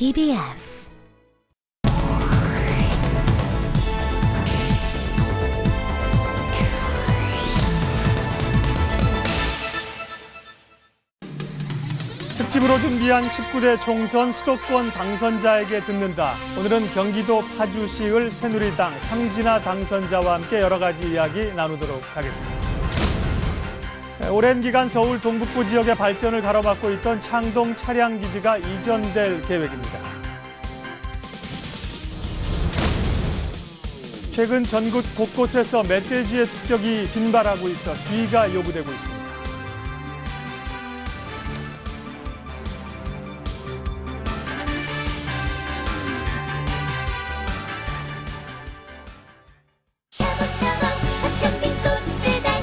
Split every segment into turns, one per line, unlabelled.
TBS
특집으로 준비한 19대 총선 수도권 당선자에게 듣는다. 오늘은 경기도 파주시을 새누리당 황진아 당선자와 함께 여러 가지 이야기 나누도록 하겠습니다. 오랜 기간 서울 동북부 지역의 발전을 가로막고 있던 창동 차량기지가 이전될 계획입니다. 최근 전국 곳곳에서 멧돼지의 습격이 빈발하고 있어 주의가 요구되고 있습니다.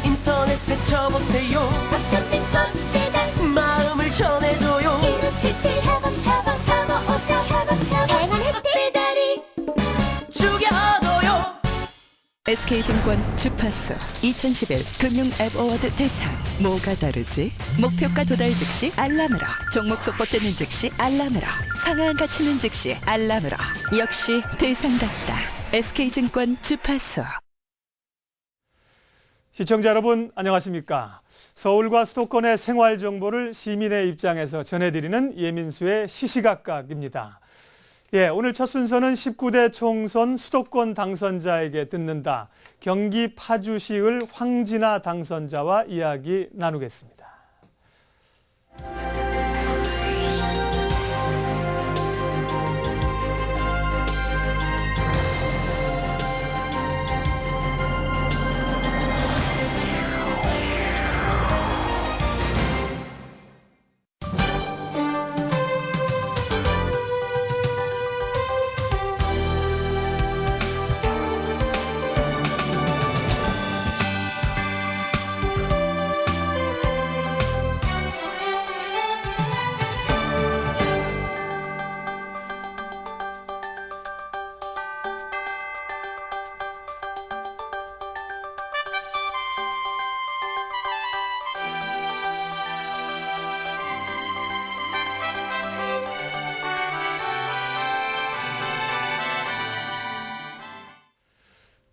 인터넷에 쳐보세요. 박현빈 꽃 배달 마음을 전해줘요. 1577 샤방샤방 3554 샤방샤방 다양한 혜택 배달이 죽여줘요.
SK증권 주파수 2011 금융앱 어워드 대상. 뭐가 다르지? 목표가 도달 즉시 알람으로, 종목 속보 뜨는 즉시 알람으로, 상한 가치는 즉시 알람으로. 역시 대상답다. SK증권 주파수.
시청자 여러분 안녕하십니까? 서울과 수도권의 생활 정보를 시민의 입장에서 전해드리는 예민수의 시시각각입니다. 오늘 첫 순서는 19대 총선 수도권 당선자에게 듣는다. 경기 파주시을 황진아 당선자와 이야기 나누겠습니다.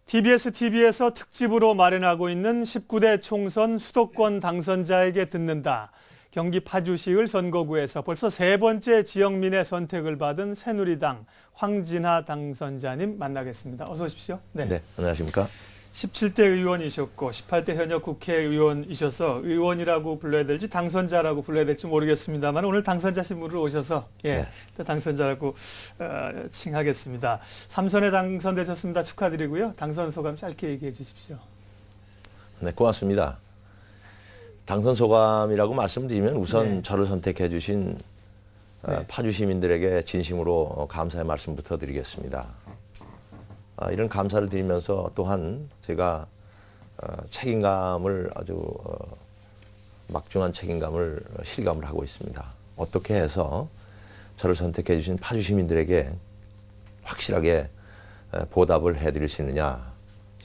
TBS TV에서 특집으로 마련하고 있는 19대 총선 수도권 당선자에게 듣는다. 경기 파주시을 선거구에서 벌써 세 번째 지역민의 선택을 받은 새누리당 황진아 당선자님 만나겠습니다. 어서 오십시오.
네, 안녕하십니까?
17대 의원이셨고 18대 현역 국회의원이셔서 의원이라고 불러야 될지 당선자라고 불러야 될지 모르겠습니다만 오늘 당선자 신분으로 오셔서 또 당선자라고 칭하겠습니다. 3선에 당선되셨습니다. 축하드리고요. 당선 소감 짧게 얘기해 주십시오.
네, 고맙습니다. 당선 소감이라고 말씀드리면 우선 저를 선택해 주신 파주 시민들에게 진심으로 감사의 말씀부터 드리겠습니다. 이런 감사를 드리면서 또한 제가 책임감을 아주 막중한 책임감을 실감을 하고 있습니다. 어떻게 해서 저를 선택해 주신 파주 시민들에게 확실하게 보답을 해드릴 수 있느냐,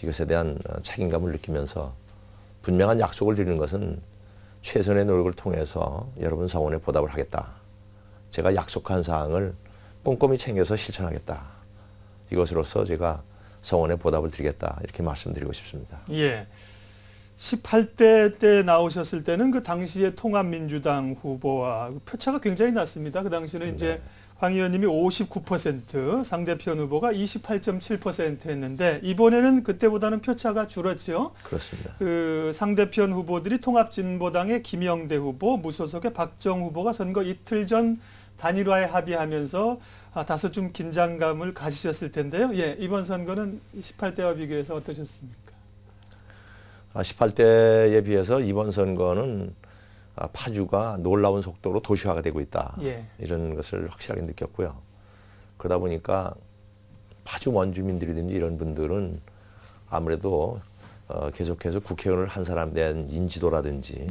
이것에 대한 책임감을 느끼면서 분명한 약속을 드리는 것은 최선의 노력을 통해서 여러분 성원에 보답을 하겠다. 제가 약속한 사항을 꼼꼼히 챙겨서 실천하겠다. 이것으로서 제가 성원에 보답을 드리겠다. 이렇게 말씀드리고 싶습니다.
18대 때 나오셨을 때는 그 당시에 통합민주당 후보와 표차가 굉장히 났습니다. 그 당시는 이제 황 의원님이 59%, 상대편 후보가 28.7% 했는데 이번에는 그때보다는 표차가 줄었죠.
그렇습니다.
그 상대편 후보들이 통합진보당의 김영대 후보, 무소속의 박정 후보가 선거 이틀 전 단일화에 합의하면서 다소 좀 긴장감을 가지셨을 텐데요. 이번 선거는 18대와 비교해서 어떠셨습니까?
18대에 비해서 이번 선거는 파주가 놀라운 속도로 도시화가 되고 있다. 이런 것을 확실하게 느꼈고요. 그러다 보니까 파주 원주민들이든지 이런 분들은 아무래도 계속해서 국회의원을 한 사람에 대한 인지도라든지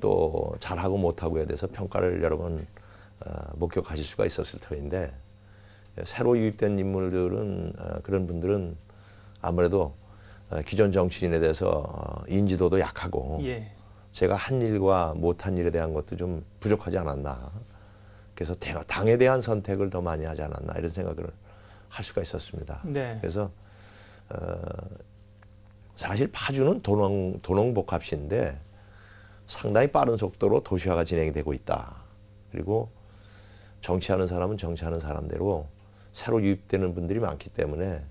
또 잘하고 못하고에 대해서 평가를 여러 번 목격하실 수가 있었을 터인데 새로 유입된 인물들은 그런 분들은 아무래도 기존 정치인에 대해서 인지도도 약하고 제가 한 일과 못한 일에 대한 것도 좀 부족하지 않았나 그래서 당에 대한 선택을 더 많이 하지 않았나 이런 생각을 할 수가 있었습니다.
네.
그래서 사실 파주는 도농복합시인데 상당히 빠른 속도로 도시화가 진행이 되고 있다. 그리고 정치하는 사람은 정치하는 사람대로 새로 유입되는 분들이 많기 때문에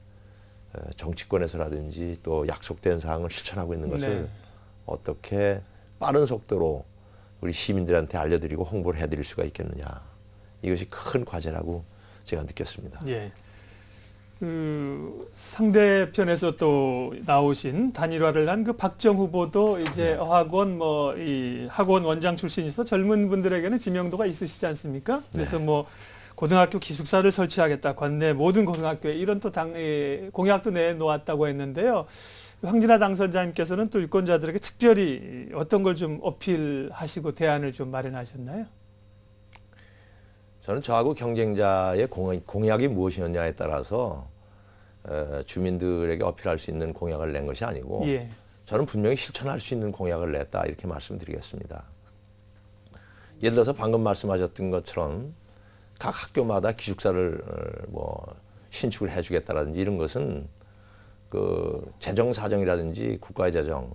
정치권에서라든지 또 약속된 사항을 실천하고 있는 것을
네.
어떻게 빠른 속도로 우리 시민들한테 알려드리고 홍보를 해드릴 수가 있겠느냐. 이것이 큰 과제라고 제가 느꼈습니다.
예. 그 상대편에서 또 나오신 단일화를 한 그 박정 후보도 이제 어학원 이 학원 원장 출신이서 젊은 분들에게는 지명도가 있으시지 않습니까? 그래서 뭐 고등학교 기숙사를 설치하겠다. 관내 모든 고등학교에 이런 또 공약도 내놓았다고 했는데요. 황진아 당선자님께서는 또 유권자들에게 특별히 어떤 걸 좀 어필하시고 대안을 좀 마련하셨나요?
저는 저하고 경쟁자의 공약이 무엇이었냐에 따라서 주민들에게 어필할 수 있는 공약을 낸 것이 아니고
예.
저는 분명히 실천할 수 있는 공약을 냈다 이렇게 말씀드리겠습니다. 예를 들어서 방금 말씀하셨던 것처럼 각 학교마다 기숙사를 신축을 해주겠다라든지 이런 것은 그 재정 사정이라든지 국가의 재정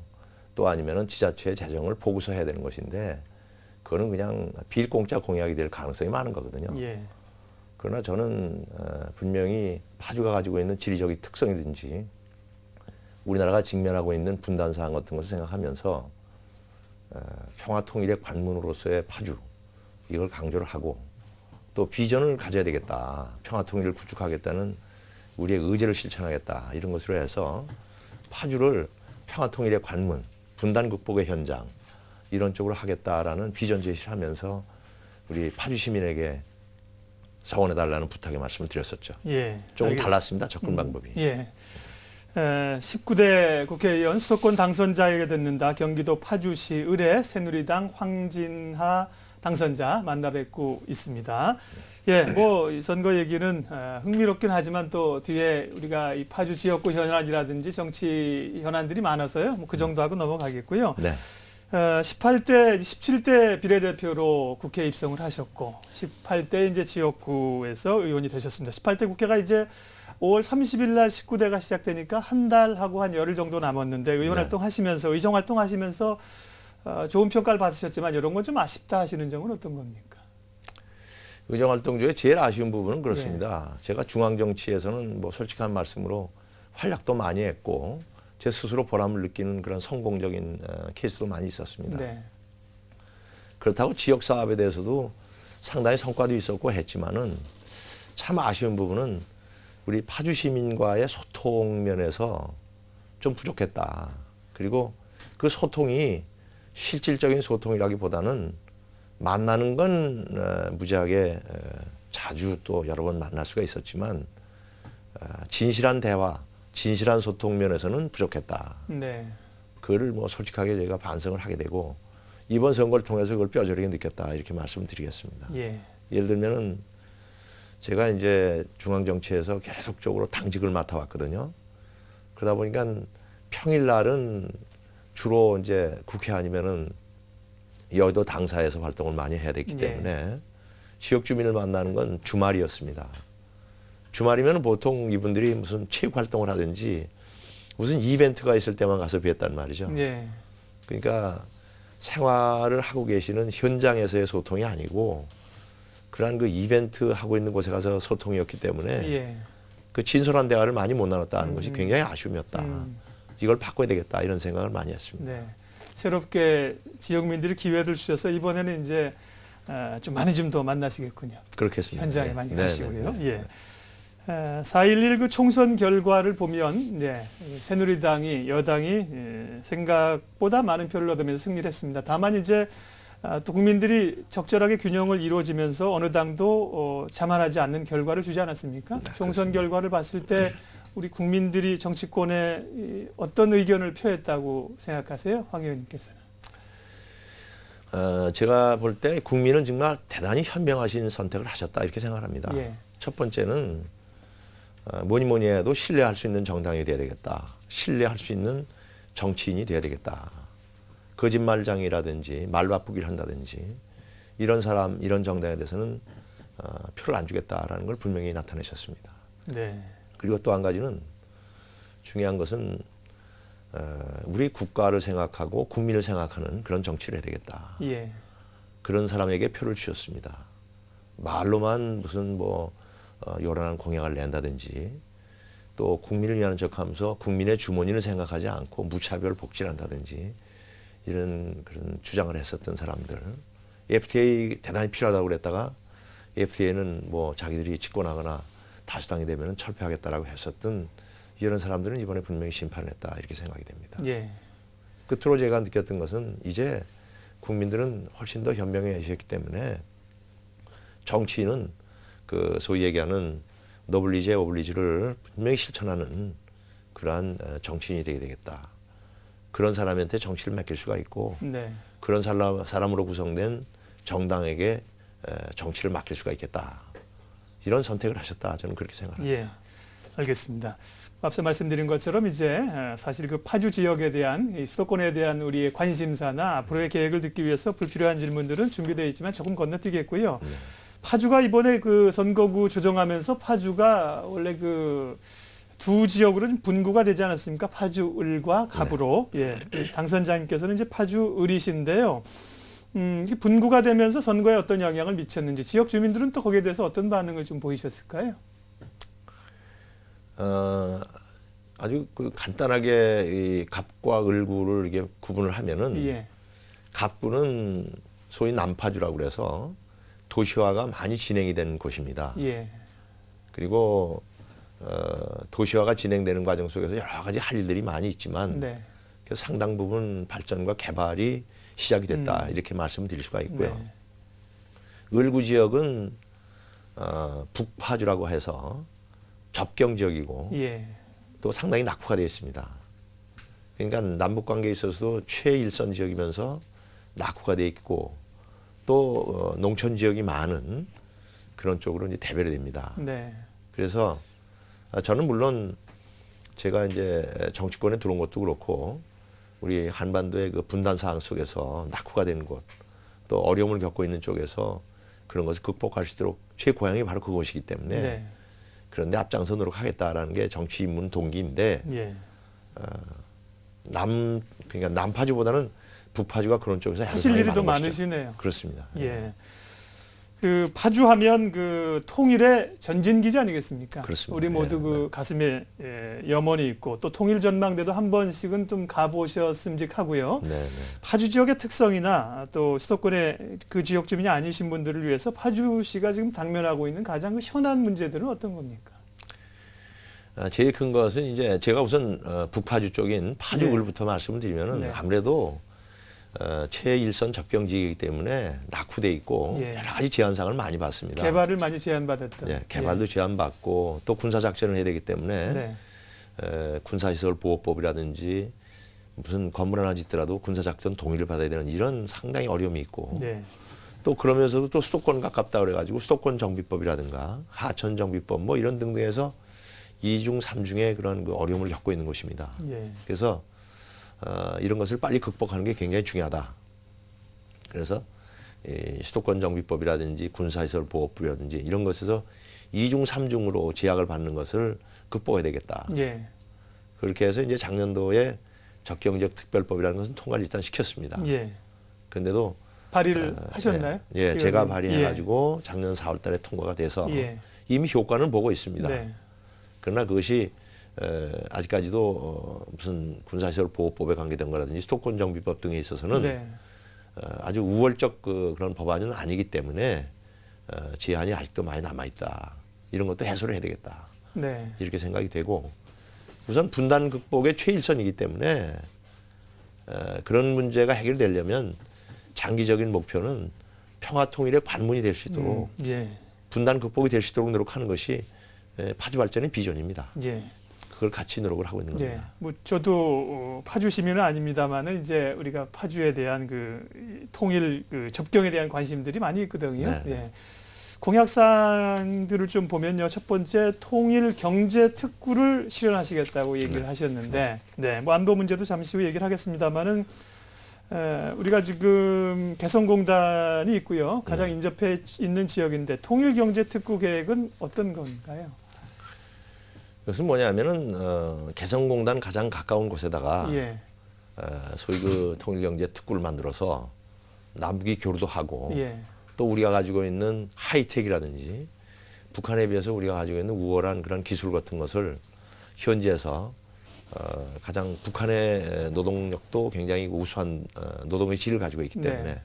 또 아니면은 지자체의 재정을 보고서 해야 되는 것인데 그거는 그냥 빌공짜 공약이 될 가능성이 많은 거거든요.
예.
그러나 저는 분명히 파주가 가지고 있는 지리적인 특성이든지 우리나라가 직면하고 있는 분단 사항 같은 것을 생각하면서 평화통일의 관문으로서의 파주 이걸 강조를 하고 또 비전을 가져야 되겠다. 평화통일을 구축하겠다는 우리의 의지를 실천하겠다. 이런 것으로 해서 파주를 평화통일의 관문, 분단 극복의 현장 이런 쪽으로 하겠다라는 비전 제시를 하면서 우리 파주 시민에게 서원해달라는 부탁의 말씀을 드렸었죠.
예.
조금
알겠습니다.
달랐습니다. 접근 방법이.
예. 19대 국회의원 수도권 당선자에게 듣는다. 경기도 파주시 의뢰 새누리당 황진하 당선자 만나 뵙고 있습니다. 예, 뭐 선거 얘기는 흥미롭긴 하지만 또 뒤에 우리가 이 파주 지역구 현안이라든지 정치 현안들이 많아서요. 뭐 그 정도 하고 넘어가겠고요.
네.
17대 비례대표로 국회에 입성을 하셨고 18대 이제 지역구에서 의원이 되셨습니다. 18대 국회가 이제 5월 30일 날 19대가 시작되니까 한 달하고 한 열흘 정도 남았는데 의원
네.
활동하시면서 의정 활동하시면서 좋은 평가를 받으셨지만 이런 건 좀 아쉽다 하시는 점은 어떤 겁니까?
의정활동 중에 제일 아쉬운 부분은 그렇습니다. 제가 중앙정치에서는 뭐 솔직한 말씀으로 활약도 많이 했고 제 스스로 보람을 느끼는 그런 성공적인 케이스도 많이 있었습니다.
네.
그렇다고 지역사업에 대해서도 상당히 성과도 있었고 했지만은 참 아쉬운 부분은 우리 파주 시민과의 소통 면에서 좀 부족했다. 그리고 그 소통이 실질적인 소통이라기보다는 만나는 건 무지하게 자주 또 여러 번 만날 수가 있었지만 진실한 대화, 진실한 소통 면에서는 부족했다.
네.
그거를 뭐 솔직하게 제가 반성을 하게 되고 이번 선거를 통해서 그걸 뼈저리게 느꼈다 이렇게 말씀드리겠습니다.
예.
예를 들면은 제가 이제 중앙정치에서 계속적으로 당직을 맡아왔거든요. 그러다 보니까 평일날은 주로 이제 국회 아니면은 여의도 당사에서 활동을 많이 해야 됐기 때문에 지역 주민을 만나는 건 주말이었습니다. 주말이면 보통 이분들이 무슨 체육 활동을 하든지 무슨 이벤트가 있을 때만 가서 뵀단 말이죠.
예.
그러니까 생활을 하고 계시는 현장에서의 소통이 아니고 그러한 그 이벤트 하고 있는 곳에 가서 소통이었기 때문에
예.
그 진솔한 대화를 많이 못 나눴다는 것이 굉장히 아쉬움이었다. 이걸 바꿔야 되겠다 이런 생각을 많이 했습니다.
네. 새롭게 지역민들이 기회를 주셔서 이번에는 이제 좀 많이 좀 더 만나시겠군요.
그렇겠습니다.
현장에
네.
많이
네,
가시고요.
네, 네.
예. 4.11 그 총선 결과를 보면 새누리당이 여당이 생각보다 많은 표를 얻으면서 승리를 했습니다. 다만 이제 또 국민들이 적절하게 균형을 이루어지면서 어느 당도 자만하지 않는 결과를 주지 않았습니까?
네,
총선
그렇습니다.
결과를 봤을 때 우리 국민들이 정치권에 어떤 의견을 표했다고 생각하세요? 황 의원님께서는.
제가 볼 때 국민은 정말 대단히 현명하신 선택을 하셨다 이렇게 생각합니다.
예.
첫 번째는 뭐니 해도 신뢰할 수 있는 정당이 돼야 되겠다. 신뢰할 수 있는 정치인이 돼야 되겠다. 거짓말장이라든지 말 바꾸기를 한다든지 이런 사람, 이런 정당에 대해서는 표를 안 주겠다라는 걸 분명히 나타내셨습니다.
네.
그리고 또 한 가지는 중요한 것은 우리 국가를 생각하고 국민을 생각하는 그런 정치를 해야 되겠다.
예.
그런 사람에게 표를 주셨습니다. 말로만 무슨 뭐 요란한 공약을 낸다든지 또 국민을 위하는 척하면서 국민의 주머니를 생각하지 않고 무차별 복지한다든지 이런 그런 주장을 했었던 사람들. FTA 대단히 필요하다고 그랬다가 FTA는 뭐 자기들이 집권하거나 다수당이 되면 철폐하겠다라고 했었던 이런 사람들은 이번에 분명히 심판했다 이렇게 생각이 됩니다.
예.
끝으로 제가 느꼈던 것은 이제 국민들은 훨씬 더 현명해지셨기 때문에 정치인은 그 소위 얘기하는 노블리제 오블리주를 분명히 실천하는 그러한 정치인이 되게 되겠다. 그런 사람한테 정치를 맡길 수가 있고
네.
그런 사람으로 구성된 정당에게 정치를 맡길 수가 있겠다. 이런 선택을 하셨다. 저는 그렇게 생각합니다.
예. 알겠습니다. 앞서 말씀드린 것처럼 이제 사실 그 파주 지역에 대한 이 수도권에 대한 우리의 관심사나 앞으로의 계획을 듣기 위해서 불필요한 질문들은 준비되어 있지만 조금 건너뛰겠고요.
네.
파주가 이번에 그 선거구 조정하면서 파주가 원래 그 두 지역으로 좀 분구가 되지 않았습니까? 파주 을과 갑으로. 예. 당선자님께서는 이제 파주 을이신데요. 이게 분구가 되면서 선거에 어떤 영향을 미쳤는지 지역 주민들은 또 거기에 대해서 어떤 반응을 좀 보이셨을까요?
아주 그 간단하게 이 갑과 을구를 이게 구분을 하면은
예.
갑구는 소위 남파주라고 그래서 도시화가 많이 진행이 된 곳입니다.
예.
그리고 도시화가 진행되는 과정 속에서 여러 가지 할 일들이 많이 있지만
네.
그래서 상당 부분 발전과 개발이 시작이 됐다 이렇게 말씀을 드릴 수가 있고요.
네.
을구 지역은 북파주라고 해서 접경 지역이고
예.
또 상당히 낙후가 되어 있습니다. 그러니까 남북 관계에 있어서도 최일선 지역이면서 낙후가 되어 있고 또 농촌 지역이 많은 그런 쪽으로 이제 대별이 됩니다.
네.
그래서 저는 물론 제가 이제 정치권에 들어온 것도 그렇고 우리 한반도의 그 분단 상황 속에서 낙후가 된 곳, 또 어려움을 겪고 있는 쪽에서 그런 것을 극복할 수 있도록 제 고향이 바로 그곳이기 때문에
네.
그런데 앞장서 노력하겠다라는 게 정치 입문 동기인데
예.
그러니까 남파주보다는 북파주가 그런 쪽에서
하실
양상이
일이 더
많은 것이죠.
많으시네요.
그렇습니다.
예. 그 파주하면 그 통일의 전진기지 아니겠습니까?
그렇습니다.
우리 모두
예,
그 가슴에 염원이 있고 또 통일 전망대도 한 번씩은 좀 가보셨음직하고요.
네, 네.
파주 지역의 특성이나 또 수도권의 그 지역 주민이 아니신 분들을 위해서 파주시가 지금 당면하고 있는 가장 그 현안 문제들은 어떤 겁니까?
제일 큰 것은 이제 제가 우선 북파주 쪽인 파주을부터 말씀을 드리면은
네.
아무래도 최일선 접경 지역이기 때문에 낙후돼 있고
예.
여러 가지 제한상을 많이 받습니다.
개발을 많이 제한받았던.
예, 개발도 제한받고 또 군사 작전을 해야 되기 때문에
네.
군사시설 보호법이라든지 무슨 건물 하나 짓더라도 군사 작전 동의를 받아야 되는 이런 상당히 어려움이 있고
네.
또 그러면서도 또 수도권 가깝다 그래가지고 수도권 정비법이라든가 하천 정비법 뭐 이런 등등해서 이중 삼중의 그런 그 어려움을 겪고 있는 곳입니다.
예.
그래서 이런 것을 빨리 극복하는 게 굉장히 중요하다. 그래서 이 수도권 정비법이라든지 군사시설 보호법이라든지 이런 것에서 이중 삼중으로 제약을 받는 것을 극복해야 되겠다.
예.
그렇게 해서 이제 작년도에 적경지역 특별법이라는 것은 통과를 일단 시켰습니다.
예.
그런데도
발의를 하셨나요?
예, 제가
의원님?
발의해가지고 작년 4월달에 통과가 돼서
예.
이미 효과는 보고 있습니다.
네.
그러나 그것이 아직까지도 무슨 군사시설 보호법에 관계된 거라든지 수도권 정비법 등에 있어서는
네.
아주 우월적 그런 법안은 아니기 때문에 제한이 아직도 많이 남아있다. 이런 것도 해소를 해야 되겠다.
네.
이렇게 생각이 되고 우선 분단 극복의 최일선이기 때문에 그런 문제가 해결되려면 장기적인 목표는 평화 통일의 관문이 될 수 있도록
예.
분단 극복이 될 수 있도록 노력하는 것이 파주 발전의 비전입니다.
예.
그걸 같이 노력을 하고 있는
예.
겁니다.
뭐 저도 파주 시민은 아닙니다만은 이제 우리가 파주에 대한 그 통일 그 접경에 대한 관심들이 많이 있거든요.
네.
예. 공약사항들을 좀 보면요. 첫 번째 통일 경제 특구를 실현하시겠다고 얘기를 하셨는데, 네. 뭐 안보 문제도 잠시 후에 얘기를 하겠습니다만은 우리가 지금 개성공단이 있고요. 가장
네.
인접해 있는 지역인데 통일경제특구 계획은 어떤 건가요?
그것은 뭐냐면은 개성공단 가장 가까운 곳에다가
예,
소위 그 통일경제 특구를 만들어서 남북이 교류도 하고
예,
또 우리가 가지고 있는 하이텍이라든지 북한에 비해서 우리가 가지고 있는 우월한 그런 기술 같은 것을 현지에서 가장 북한의 노동력도 굉장히 우수한 노동의 질을 가지고 있기 때문에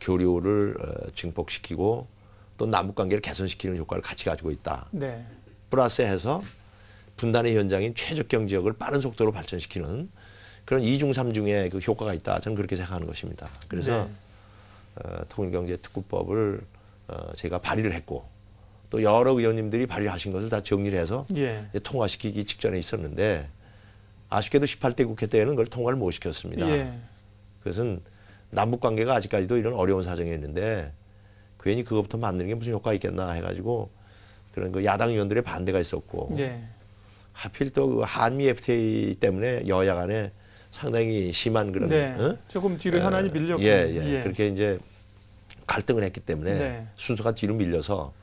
교류를 증폭시키고 또 남북 관계를 개선시키는 효과를 같이 가지고 있다.
네,
플러스해서 분단의 현장인 최적경 지역을 빠른 속도로 발전시키는 그런 이중삼중의 그 효과가 있다. 저는 그렇게 생각하는 것입니다. 그래서 통일경제특구법을 제가 발의를 했고 또 여러 의원님들이 발의하신 것을 다 정리를 해서
예,
이제 통과시키기 직전에 있었는데 아쉽게도 18대 국회 때에는 그걸 통과를 못 시켰습니다.
예,
그것은 남북 관계가 아직까지도 이런 어려운 사정이 있는데 괜히 그것부터 만드는 게 무슨 효과가 있겠나 해가지고 그런 그 야당 의원들의 반대가 있었고
예,
하필 또 그 한미 FTA 때문에 여야 간에 상당히 심한 그런
네. 조금 뒤로 현안이 밀렸고,
예. 그렇게 이제 갈등을 했기 때문에
네.
순서가 뒤로 밀려서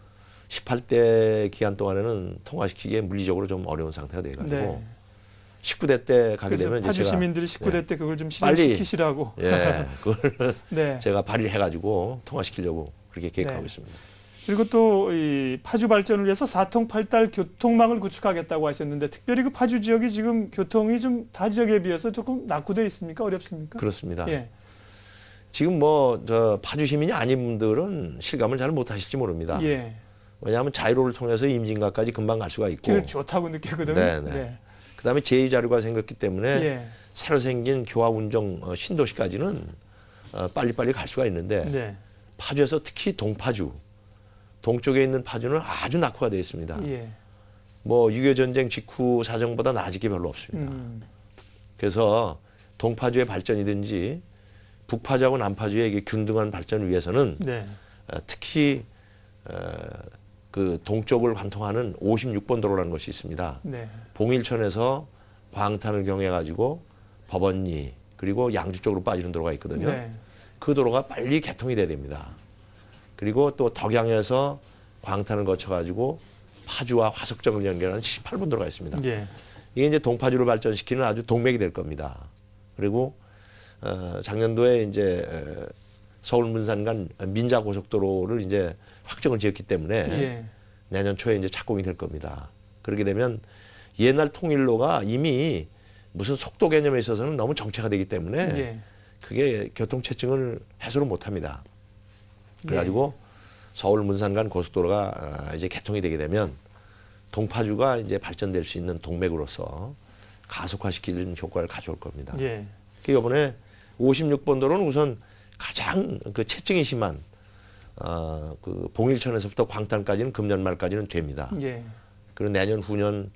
18대 기간 동안에는 통과시키기에 물리적으로 좀 어려운 상태가 돼가지고
네.
19대 때 가게
그래서
되면 이제
파주
제가
시민들이 19대 때 그걸 좀
빨리
실현시키시라고.
그걸
네.
제가 발의를 해가지고 통과시키려고 그렇게 계획하고
네.
있습니다.
그리고 또 이 파주 발전을 위해서 4통8달 교통망을 구축하겠다고 하셨는데 특별히 그 파주 지역이 지금 교통이 좀 다 지역에 비해서 조금 낙후되어 있습니까? 어렵습니까?
그렇습니다.
예.
지금 뭐 저 파주 시민이 아닌 분들은 실감을 잘 못하실지 모릅니다.
예.
왜냐하면 자유로를 통해서 임진각까지 금방 갈 수가 있고
길 좋다고 느끼거든요.
네네. 그다음에 제2자료가 생겼기 때문에
예.
새로 생긴 교화 운정 신도시까지는 빨리빨리 갈 수가 있는데
네.
파주에서 특히 동파주 동쪽에 있는 파주는 아주 낙후가 되어 있습니다.
예.
뭐 6.25 전쟁 직후 사정보다 나아질 게 별로 없습니다. 그래서 동파주의 발전이든지 북파주하고 남파주의 이게 균등한 발전을 위해서는
네.
특히 그 동쪽을 관통하는 56번 도로라는 것이 있습니다.
네.
봉일천에서 광탄을 경해 가지고 법원리 그리고 양주 쪽으로 빠지는 도로가 있거든요.
네.
그 도로가 빨리 개통이 돼야 됩니다. 그리고 또 덕양에서 광탄을 거쳐 가지고 파주와 화석정을 연결하는 18번 도로가 있습니다.
예.
이게 이제 동파주를 발전시키는 아주 동맥이 될 겁니다. 그리고 작년도에 이제 서울 문산 간 민자 고속도로를 이제 확정을 지었기 때문에
예.
내년 초에 이제 착공이 될 겁니다. 그렇게 되면 옛날 통일로가 이미 무슨 속도 개념에 있어서는 너무 정체가 되기 때문에
예.
그게 교통체증을 해소를 못합니다. 그래가지고 서울 문산 간 고속도로가 이제 개통이 되게 되면 동파주가 이제 발전될 수 있는 동맥으로서 가속화시키는 효과를 가져올 겁니다.
예.
그 이번에 56번 도로는 우선 가장 그 체증이 심한 그 봉일천에서부터 광탄까지는 금년 말까지는 됩니다.
예.
그리고 내년 후년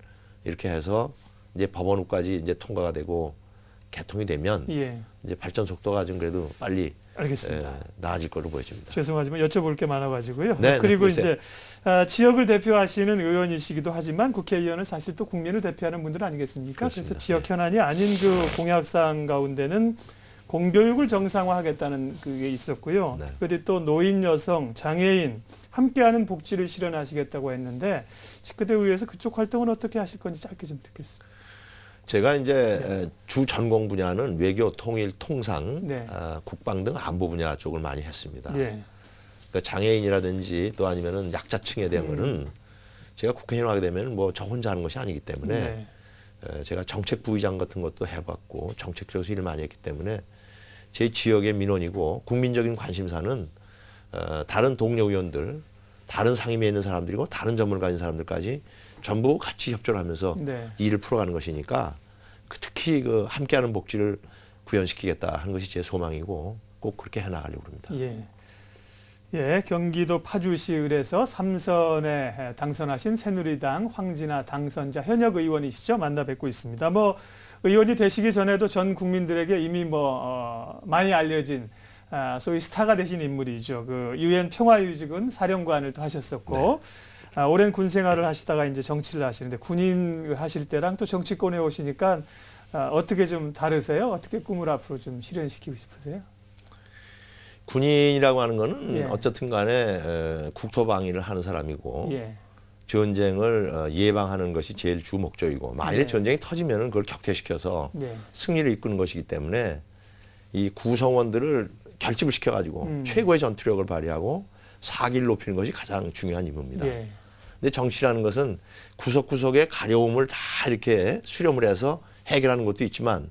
이렇게 해서 이제 법원후까지 이제 통과가 되고 개통이 되면
예.
이제 발전 속도가 좀 그래도 빨리
알겠습니다.
나아질 걸로 보여집니다.
죄송하지만 여쭤볼 게 많아가지고요.
네,
그리고
네,
이제 지역을 대표하시는 의원이시기도 하지만 국회의원은 사실 또 국민을 대표하는 분들 아니겠습니까?
그렇습니다.
그래서 지역 현안이 아닌 그 공약사항 가운데는 공교육을 정상화하겠다는 그게 있었고요.
네.
특별히 또 노인, 여성, 장애인 함께하는 복지를 실현하시겠다고 했는데 19대 의회에서 그쪽 활동은 어떻게 하실 건지 짧게 좀 듣겠습니다.
제가 이제 주 전공 분야는 외교, 통일, 통상,
네.
국방 등 안보 분야 쪽을 많이 했습니다.
예.
그러니까 장애인이라든지 또 아니면은 약자층에 대한 거는 제가 국회의원 하게 되면 뭐 저 혼자 하는 것이 아니기 때문에
네.
제가 정책 부의장 같은 것도 해봤고 정책적으로 일을 많이 했기 때문에 제 지역의 민원이고 국민적인 관심사는 다른 동료 의원들, 다른 상임위에 있는 사람들이고 다른 전문을 가진 사람들까지 전부 같이 협조를 하면서
네.
일을 풀어가는 것이니까 특히 그 함께하는 복지를 구현시키겠다 하는 것이 제 소망이고 꼭 그렇게 해나가려고 합니다.
예. 예, 경기도 파주시 을에서 3선에 당선하신 새누리당 황진아 당선자 현역 의원이시죠. 만나 뵙고 있습니다. 뭐 의원이 되시기 전에도 전 국민들에게 이미 많이 알려진 소위 스타가 되신 인물이죠. 그 유엔 평화유지군 사령관을 또 하셨었고 오랜 군 생활을 하시다가 이제 정치를 하시는데 군인 하실 때랑 또 정치권에 오시니까 어떻게 좀 다르세요? 어떻게 꿈을 앞으로 좀 실현시키고 싶으세요?
군인이라고 하는 거는
예.
어쨌든 간에 국토방위를 하는 사람이고
예.
전쟁을 예방하는 것이 제일 주 목적이고 만일에
예.
전쟁이 터지면 그걸 격퇴시켜서
예.
승리를 이끄는 것이기 때문에 이 구성원들을 결집을 시켜가지고 최고의 전투력을 발휘하고 사기를 높이는 것이 가장 중요한 임무입니다.
예.
근데 정치라는 것은 구석구석의 가려움을 다 이렇게 수렴을 해서 해결하는 것도 있지만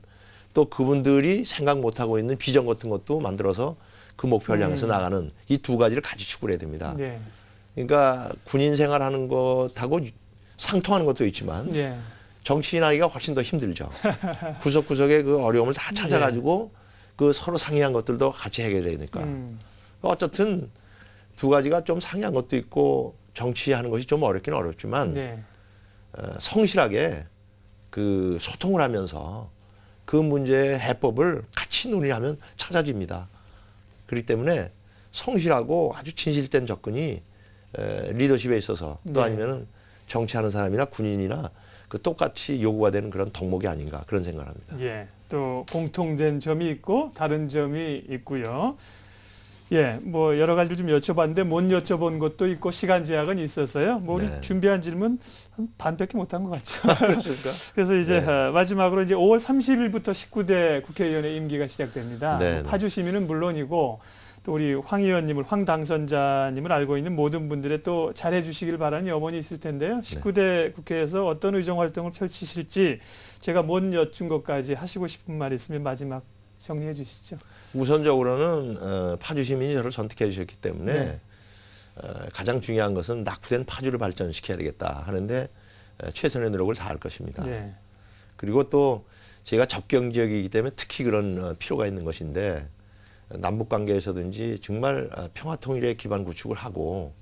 또 그분들이 생각 못하고 있는 비전 같은 것도 만들어서 그 목표를 향해서 나가는 이 두 가지를 같이 추구를 해야 됩니다.
예.
그러니까 군인 생활하는 것하고 상통하는 것도 있지만
예.
정치인하기가 훨씬 더 힘들죠. 구석구석의 그 어려움을 다 찾아가지고 그 서로 상이한 것들도 같이 해결해야 되니까. 어쨌든 두 가지가 좀 상이한 것도 있고 정치하는 것이 좀 어렵긴 어렵지만
네.
성실하게 그 소통을 하면서 그 문제의 해법을 같이 논의하면 찾아집니다. 그렇기 때문에 성실하고 아주 진실된 접근이 리더십에 있어서 또
네.
아니면은 정치하는 사람이나 군인이나 그 똑같이 요구가 되는 그런 덕목이 아닌가 그런 생각을 합니다.
예. 또 공통된 점이 있고 다른 점이 있고요. 예, 뭐 여러 가지를 좀 여쭤봤는데 못 여쭤본 것도 있고 시간 제약은 있었어요. 뭐 우리
네.
준비한 질문 한 반밖에 못한 것 같죠.
그렇습니까?
그래서 이제
네.
마지막으로 이제 5월 30일부터 19대 국회의원의 임기가 시작됩니다.
네, 네.
파주 시민은 물론이고 또 우리 황 의원님을, 황 당선자님을 알고 있는 모든 분들의 또 잘해 주시길 바라는 염원이 있을 텐데요. 19대 국회에서 어떤 의정 활동을 펼치실지 제가 못 여쭌 것까지 하시고 싶은 말 있으면 마지막 정리해 주시죠.
우선적으로는 파주 시민이 저를 선택해 주셨기 때문에
네.
가장 중요한 것은 낙후된 파주를 발전시켜야 되겠다 하는데 최선의 노력을 다할 것입니다.
네.
그리고 또 제가 접경 지역이기 때문에 특히 그런 필요가 있는 것인데 남북 관계에서든지 정말 평화 통일의 기반 구축을 하고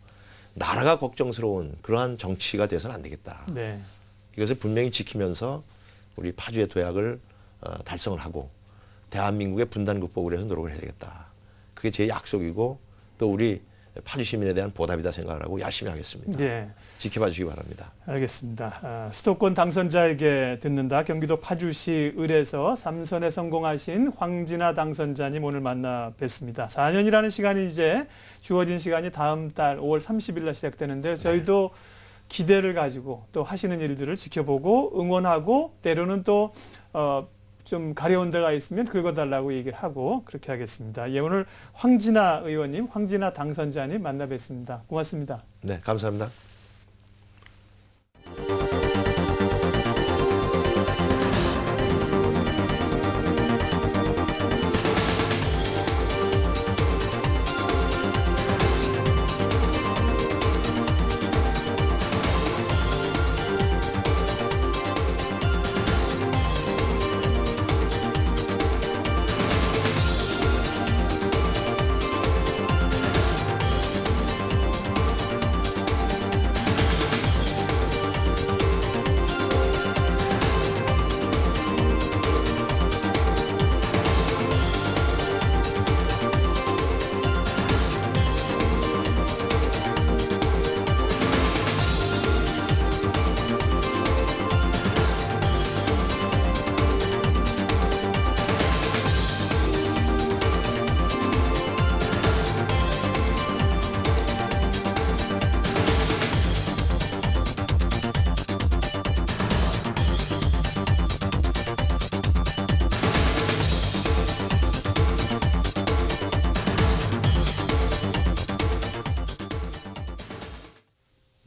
나라가 걱정스러운 그러한 정치가 돼서는 안 되겠다.
네.
이것을 분명히 지키면서 우리 파주의 도약을 달성을 하고 대한민국의 분단 극복을 위해서 노력을 해야 되겠다. 그게 제 약속이고 또 우리 파주 시민에 대한 보답이다 생각을 하고 열심히 하겠습니다.
네.
지켜봐 주시기 바랍니다.
알겠습니다. 수도권 당선자에게 듣는다. 경기도 파주시 을에서 3선에 성공하신 황진아 당선자님 오늘 만나 뵙습니다. 4년이라는 시간이 이제 주어진 시간이 다음 달 5월 30일 날 시작되는데 저희도 기대를 가지고 또 하시는 일들을 지켜보고 응원하고 때로는 또 좀 가려운 데가 있으면 긁어달라고 얘기를 하고 그렇게 하겠습니다. 예, 오늘 황진아 의원님, 황진아 당선자님 만나 뵙습니다. 고맙습니다.
네, 감사합니다.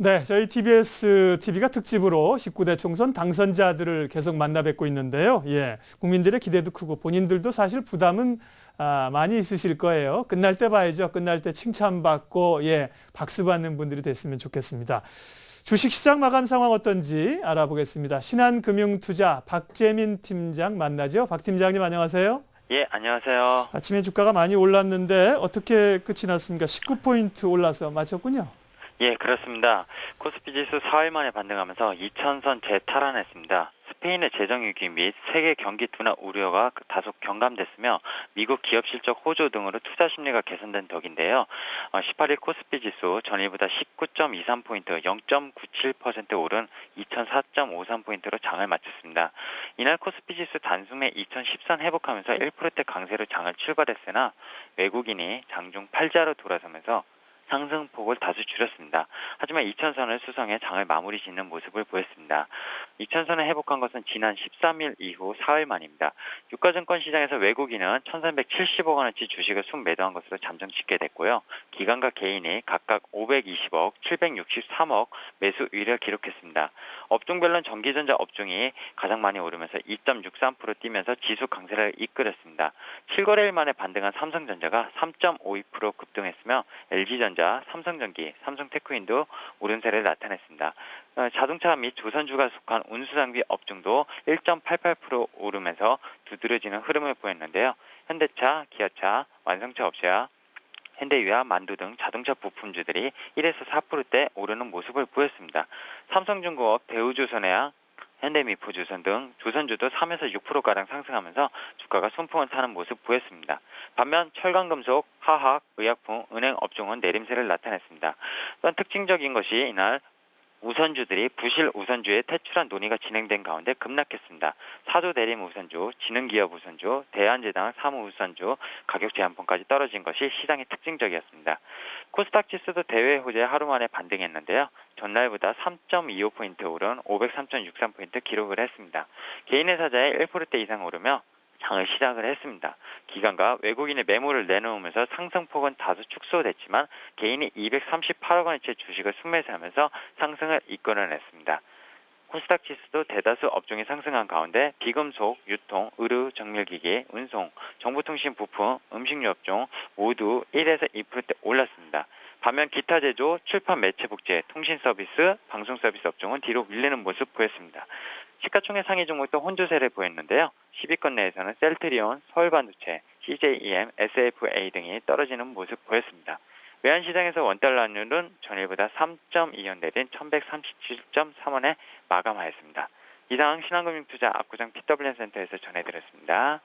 네, 저희 TBS TV가 특집으로 19대 총선 당선자들을 계속 만나 뵙고 있는데요. 예, 국민들의 기대도 크고 본인들도 사실 부담은 많이 있으실 거예요. 끝날 때 봐야죠. 끝날 때 칭찬받고 예, 박수 받는 분들이 됐으면 좋겠습니다. 주식시장 마감 상황 어떤지 알아보겠습니다. 신한금융투자 박재민 팀장 만나죠. 박 팀장님 안녕하세요.
예, 안녕하세요.
아침에 주가가 많이 올랐는데 어떻게 끝이 났습니까? 19포인트 올라서 마쳤군요.
예, 그렇습니다. 코스피 지수 4일 만에 반등하면서 2000선 재탈환했습니다. 스페인의 재정위기 및 세계 경기 둔화 우려가 다소 경감됐으며 미국 기업 실적 호조 등으로 투자 심리가 개선된 덕인데요. 18일 코스피 지수 전일보다 19.23포인트 0.97% 오른 2004.53포인트로 장을 마쳤습니다. 이날 코스피 지수 단숨에 2010선 회복하면서 1%대 강세로 장을 출발했으나 외국인이 장중 팔자로 돌아서면서 상승폭을 다수 줄였습니다. 하지만 2000선을 수성해 장을 마무리 짓는 모습을 보였습니다. 2000선을 회복한 것은 지난 13일 이후 4일 만입니다. 유가증권 시장에서 외국인은 1370억 원어치 주식을 순매도한 것으로 잠정 집계 됐고요. 기관과 개인이 각각 520억, 763억 매수 우위를 기록했습니다. 업종별로는 전기전자 업종이 가장 많이 오르면서 2.63% 뛰면서 지수 강세를 이끌었습니다. 7거래일 만에 반등한 삼성전자가 3.52% 급등했으며 LG전자, 삼성전기, 삼성테크윈도 오름세를 나타냈습니다. 자동차 및 조선주가 속한 운수장비 업종도 1.88% 오르면서 두드러지는 흐름을 보였는데요. 현대차, 기아차, 완성차 업체와 현대유와 만두 등 자동차 부품주들이 1에서 4%대 오르는 모습을 보였습니다. 삼성중공업, 대우조선해양, 현대미포조선 등 조선주도 3에서 6%가량 상승하면서 주가가 손풍을 타는 모습 보였습니다. 반면 철강금속, 화학, 의약품, 은행 업종은 내림세를 나타냈습니다. 또한 특징적인 것이 이날 우선주들이 부실 우선주에 퇴출한 논의가 진행된 가운데 급락했습니다. 사조 대림 우선주, 지능기업 우선주, 대한제당 사무 우선주 가격 제한권까지 떨어진 것이 시장의 특징적이었습니다. 코스닥 지수도 대외 호재 하루 만에 반등했는데요. 전날보다 3.25포인트 오른 503.63포인트 기록을 했습니다. 개인회사자의 1%대 이상 오르며 장을 시작을 했습니다. 기관과 외국인의 매물을 내놓으면서 상승폭은 다소 축소됐지만 개인이 238억 원어치의 주식을 순매수하면서 상승을 이끌어냈습니다. 코스닥 지수도 대다수 업종이 상승한 가운데 비금속, 유통, 의류, 정밀기기, 운송, 정보통신 부품, 음식료 업종 모두 1에서 2%대 올랐습니다. 반면 기타 제조, 출판 매체 복제, 통신 서비스, 방송 서비스 업종은 뒤로 밀리는 모습 보였습니다. 시가총액 상위 종목도 혼조세를 보였는데요. 10위권 내에서는 셀트리온, 서울반도체, CJEM, SFA 등이 떨어지는 모습 보였습니다. 외환시장에서 원달러 환율은 전일보다 3.2원 내린 1137.3원에 마감하였습니다. 이상 신한금융투자 압구정 PWN센터에서 전해드렸습니다.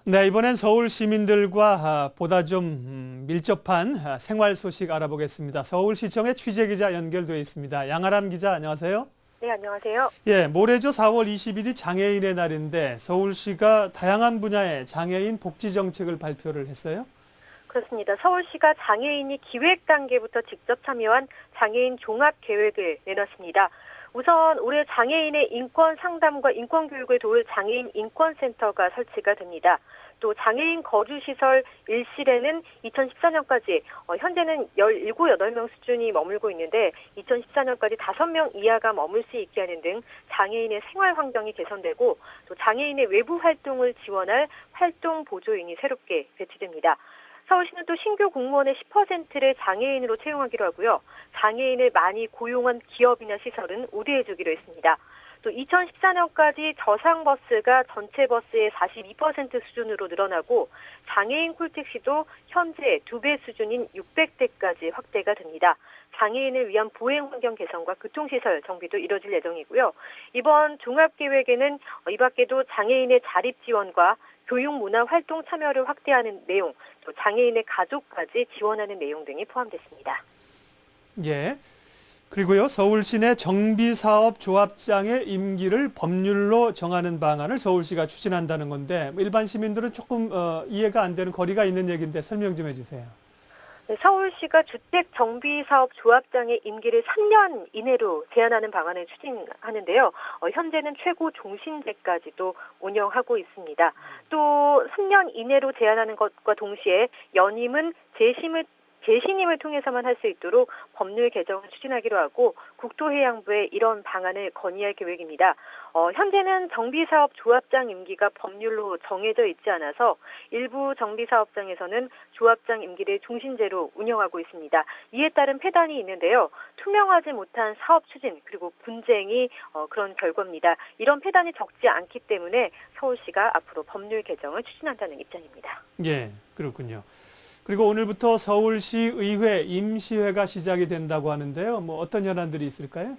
네, 이번엔 서울 시민들과 보다 좀 밀접한 생활 소식 알아보겠습니다. 서울시청의 취재기자 연결되어 있습니다. 양아람 기자, 안녕하세요.
네, 안녕하세요.
예, 모레죠 4월 20일이 장애인의 날인데 서울시가 다양한 분야의 장애인 복지 정책을 발표를 했어요?
그렇습니다. 서울시가 장애인이 기획 단계부터 직접 참여한 장애인 종합 계획을 내놨습니다. 우선 올해 장애인의 인권 상담과 인권 교육을 도울 장애인 인권센터가 설치가 됩니다. 또 장애인 거주시설 1실에는 2014년까지 현재는 17, 8명 수준이 머물고 있는데 2014년까지 5명 이하가 머물 수 있게 하는 등 장애인의 생활 환경이 개선되고 또 장애인의 외부 활동을 지원할 활동 보조인이 새롭게 배치됩니다. 서울시는 또 신규 공무원의 10%를 장애인으로 채용하기로 하고요. 장애인을 많이 고용한 기업이나 시설은 우대해주기로 했습니다. 또 2014년까지 저상버스가 전체 버스의 42% 수준으로 늘어나고 장애인 콜택시도 현재 2배 수준인 600대까지 확대가 됩니다. 장애인을 위한 보행 환경 개선과 교통시설 정비도 이뤄질 예정이고요. 이번 종합계획에는 이 밖에도 장애인의 자립 지원과 교육 문화 활동 참여를 확대하는 내용, 또 장애인의 가족까지 지원하는 내용 등이 포함됐습니다.
예. 그리고요, 서울시내 정비사업 조합장의 임기를 법률로 정하는 방안을 서울시가 추진한다는 건데 일반 시민들은 조금 이해가 안 되는 거리가 있는 얘기인데 설명 좀 해주세요.
네, 서울시가 주택정비사업 조합장의 임기를 3년 이내로 제한하는 방안을 추진하는데요. 현재는 최고 종신제까지도 운영하고 있습니다. 또 3년 이내로 제한하는 것과 동시에 연임은 재신임을 통해서만 할 수 있도록 법률 개정을 추진하기로 하고 국토해양부에 이런 방안을 건의할 계획입니다. 현재는 정비사업 조합장 임기가 법률로 정해져 있지 않아서 일부 정비사업장에서는 조합장 임기를 종신제로 운영하고 있습니다. 이에 따른 폐단이 있는데요. 투명하지 못한 사업 추진 그리고 분쟁이 그런 결과입니다. 이런 폐단이 적지 않기 때문에 서울시가 앞으로 법률 개정을 추진한다는 입장입니다.
예, 그렇군요. 그리고 오늘부터 서울시 의회 임시회가 시작이 된다고 하는데요. 뭐 어떤 현안들이 있을까요?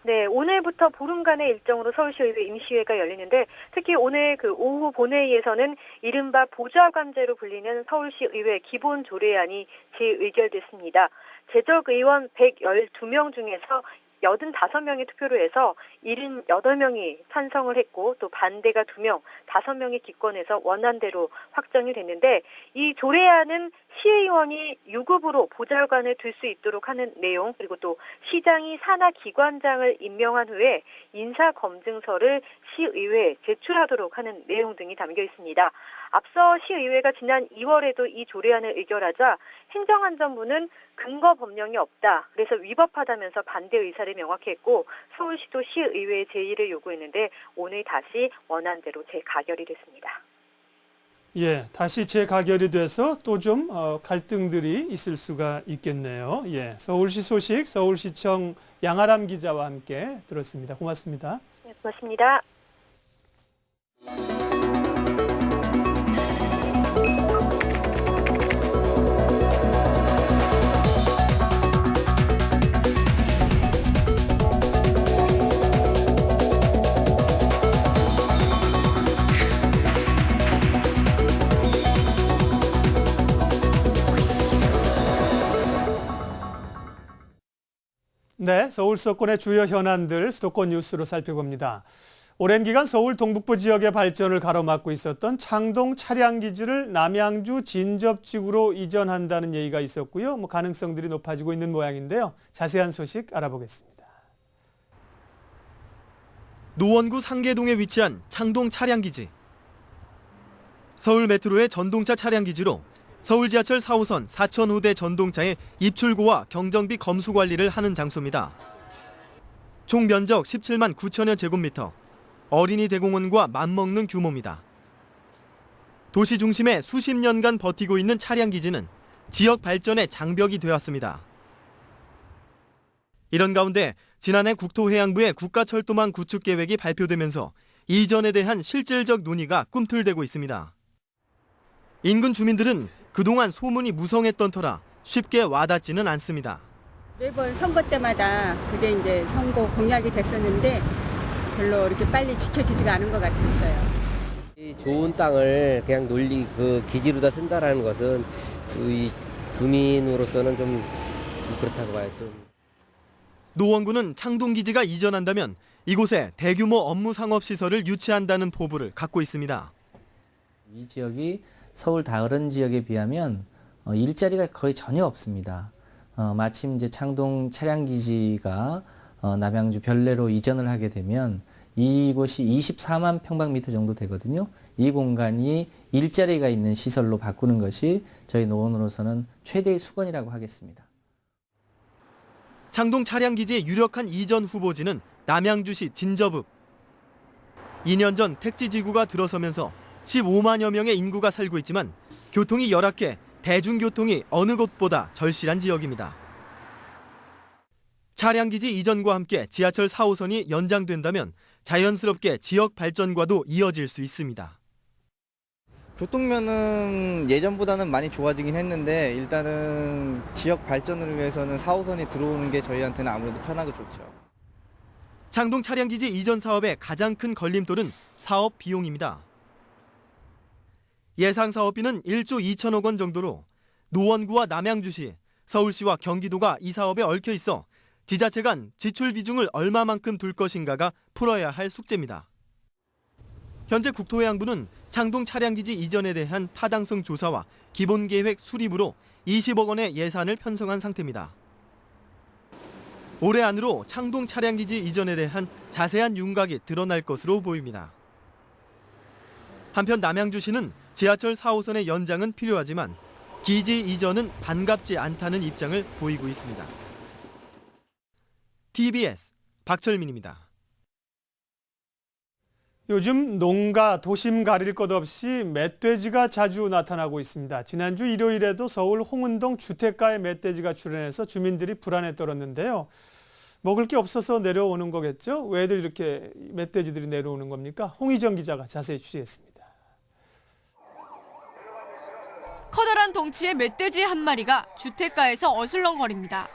네, 오늘부터 보름간의 일정으로 서울시의회 임시회가 열리는데 특히 오늘 오후 본회의에서는 이른바 보좌관제로 불리는 서울시의회 기본조례안이 재의결됐습니다. 재적의원 112명 중에서 85명이 투표를 해서 78명이 찬성을 했고 또 반대가 2명, 5명이 기권해서 원안대로 확정이 됐는데 이 조례안은 시의원이 유급으로 보좌관을 둘 수 있도록 하는 내용 그리고 또 시장이 산하기관장을 임명한 후에 인사검증서를 시의회에 제출하도록 하는 내용 등이 담겨 있습니다. 앞서 시의회가 지난 2월에도 이 조례안을 의결하자 행정안전부는 근거 법령이 없다. 그래서 위법하다면서 반대 의사를 명확히 했고 서울시도 시의회에 제의를 요구했는데 오늘 다시 원안대로 재가결이 됐습니다.
예, 다시 재가결이 돼서 또 좀 갈등들이 있을 수가 있겠네요. 예, 서울시 소식 서울시청 양아람 기자와 함께 들었습니다. 고맙습니다.
네, 고맙습니다.
네, 서울 수도권의 주요 현안들 수도권 뉴스로 살펴봅니다. 오랜 기간 서울 동북부 지역의 발전을 가로막고 있었던 창동 차량기지를 남양주 진접지구로 이전한다는 얘기가 있었고요. 가능성들이 높아지고 있는 모양인데요. 자세한 소식 알아보겠습니다.
노원구 상계동에 위치한 창동 차량기지. 서울 메트로의 전동차 차량기지로 서울 지하철 4호선 4,000호대 전동차의 입출고와 경정비 검수 관리를 하는 장소입니다. 총 면적 17만 9천여 제곱미터, 어린이 대공원과 맞먹는 규모입니다. 도시 중심에 수십 년간 버티고 있는 차량기지는 지역 발전의 장벽이 되었습니다. 이런 가운데 지난해 국토해양부의 국가철도망 구축 계획이 발표되면서 이전에 대한 실질적 논의가 꿈틀대고 있습니다. 인근 주민들은 그동안 소문이 무성했던 터라 쉽게 와닿지는 않습니다.
매번 선거 때마다 그게 이제 선거 공약이 됐었는데 별로 이렇게 빨리 지켜지지가 않은 것 같았어요.
이 좋은 땅을 그냥 논리 기지로다 쓴다라는 것은 이 주민으로서는 좀 그렇다고 봐요.
노원구는 창동기지가 이전한다면 이곳에 대규모 업무 상업 시설을 유치한다는 포부를 갖고 있습니다.
이 지역이 서울 다른 지역에 비하면 일자리가 거의 전혀 없습니다. 마침 이제 창동 차량기지가 남양주 별내로 이전을 하게 되면 이곳이 24만 평방미터 정도 되거든요. 이 공간이 일자리가 있는 시설로 바꾸는 것이 저희 노원으로서는 최대의 수건이라고 하겠습니다.
창동 차량기지의 유력한 이전 후보지는 남양주시 진저읍. 2년 전 택지지구가 들어서면서 15만여 명의 인구가 살고 있지만 교통이 열악해 대중교통이 어느 곳보다 절실한 지역입니다. 차량기지 이전과 함께 지하철 4호선이 연장된다면 자연스럽게 지역 발전과도 이어질 수 있습니다.
교통면은 예전보다는 많이 좋아지긴 했는데 일단은 지역 발전을 위해서는 4호선이 들어오는 게 저희한테는 아무래도 편하고 좋죠.
창동 차량기지 이전 사업의 가장 큰 걸림돌은 사업 비용입니다. 예상 사업비는 1조 2천억 원 정도로 노원구와 남양주시, 서울시와 경기도가 이 사업에 얽혀 있어 지자체 간 지출 비중을 얼마만큼 둘 것인가가 풀어야 할 숙제입니다. 현재 국토해양부는 창동 차량기지 이전에 대한 타당성 조사와 기본계획 수립으로 20억 원의 예산을 편성한 상태입니다. 올해 안으로 창동 차량기지 이전에 대한 자세한 윤곽이 드러날 것으로 보입니다. 한편 남양주시는 지하철 4호선의 연장은 필요하지만 기지 이전은 반갑지 않다는 입장을 보이고 있습니다. TBS 박철민입니다.
요즘 농가, 도심 가릴 것 없이 멧돼지가 자주 나타나고 있습니다. 지난주 일요일에도 서울 홍은동 주택가에 멧돼지가 출현해서 주민들이 불안에 떨었는데요. 먹을 게 없어서 내려오는 거겠죠? 왜들 이렇게 멧돼지들이 내려오는 겁니까? 홍희정 기자가 자세히 취재했습니다.
커다란 덩치의 멧돼지 한 마리가 주택가에서 어슬렁거립니다.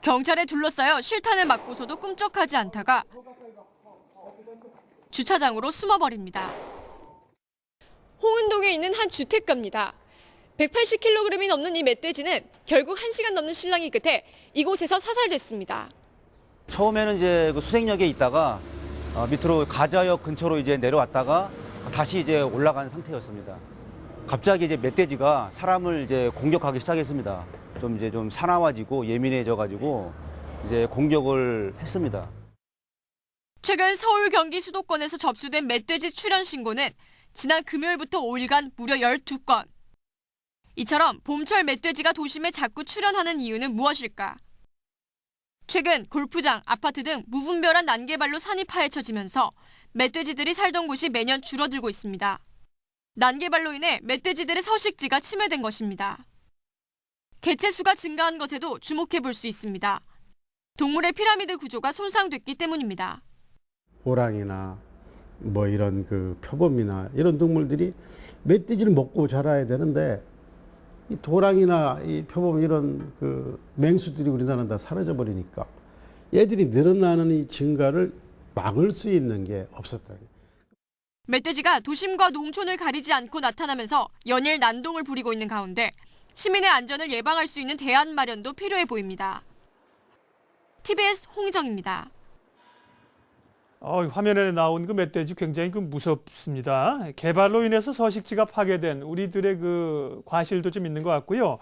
경찰에 둘러싸여 실탄을 맞고서도 꿈쩍하지 않다가 주차장으로 숨어버립니다. 홍은동에 있는 한 주택가입니다. 180kg이 넘는 이 멧돼지는 결국 1시간 넘는 실랑이 끝에 이곳에서 사살됐습니다.
처음에는 이제 그 수색역에 있다가 밑으로 가자역 근처로 이제 내려왔다가 다시 이제 올라간 상태였습니다. 갑자기 이제 멧돼지가 사람을 이제 공격하기 시작했습니다. 좀 사나워지고 예민해져가지고 이제 공격을 했습니다.
최근 서울 경기 수도권에서 접수된 멧돼지 출현 신고는 지난 금요일부터 5일간 무려 12건. 이처럼 봄철 멧돼지가 도심에 자꾸 출현하는 이유는 무엇일까? 최근 골프장, 아파트 등 무분별한 난개발로 산이 파헤쳐지면서 멧돼지들이 살던 곳이 매년 줄어들고 있습니다. 난개발로 인해 멧돼지들의 서식지가 침해된 것입니다. 개체수가 증가한 것에도 주목해 볼 수 있습니다. 동물의 피라미드 구조가 손상됐기 때문입니다.
호랑이나 뭐 이런 그 표범이나 이런 동물들이 멧돼지를 먹고 자라야 되는데 이 도랑이나 이 표범 이런 그 맹수들이 우리나라는 다 사라져 버리니까 얘들이 늘어나는 이 증가를 막을 수 있는 게 없었다.
멧돼지가 도심과 농촌을 가리지 않고 나타나면서 연일 난동을 부리고 있는 가운데 시민의 안전을 예방할 수 있는 대안 마련도 필요해 보입니다. TBS 홍희정입니다.
화면에 나온 그 멧돼지 굉장히 무섭습니다. 개발로 인해서 서식지가 파괴된 우리들의 그 과실도 좀 있는 것 같고요.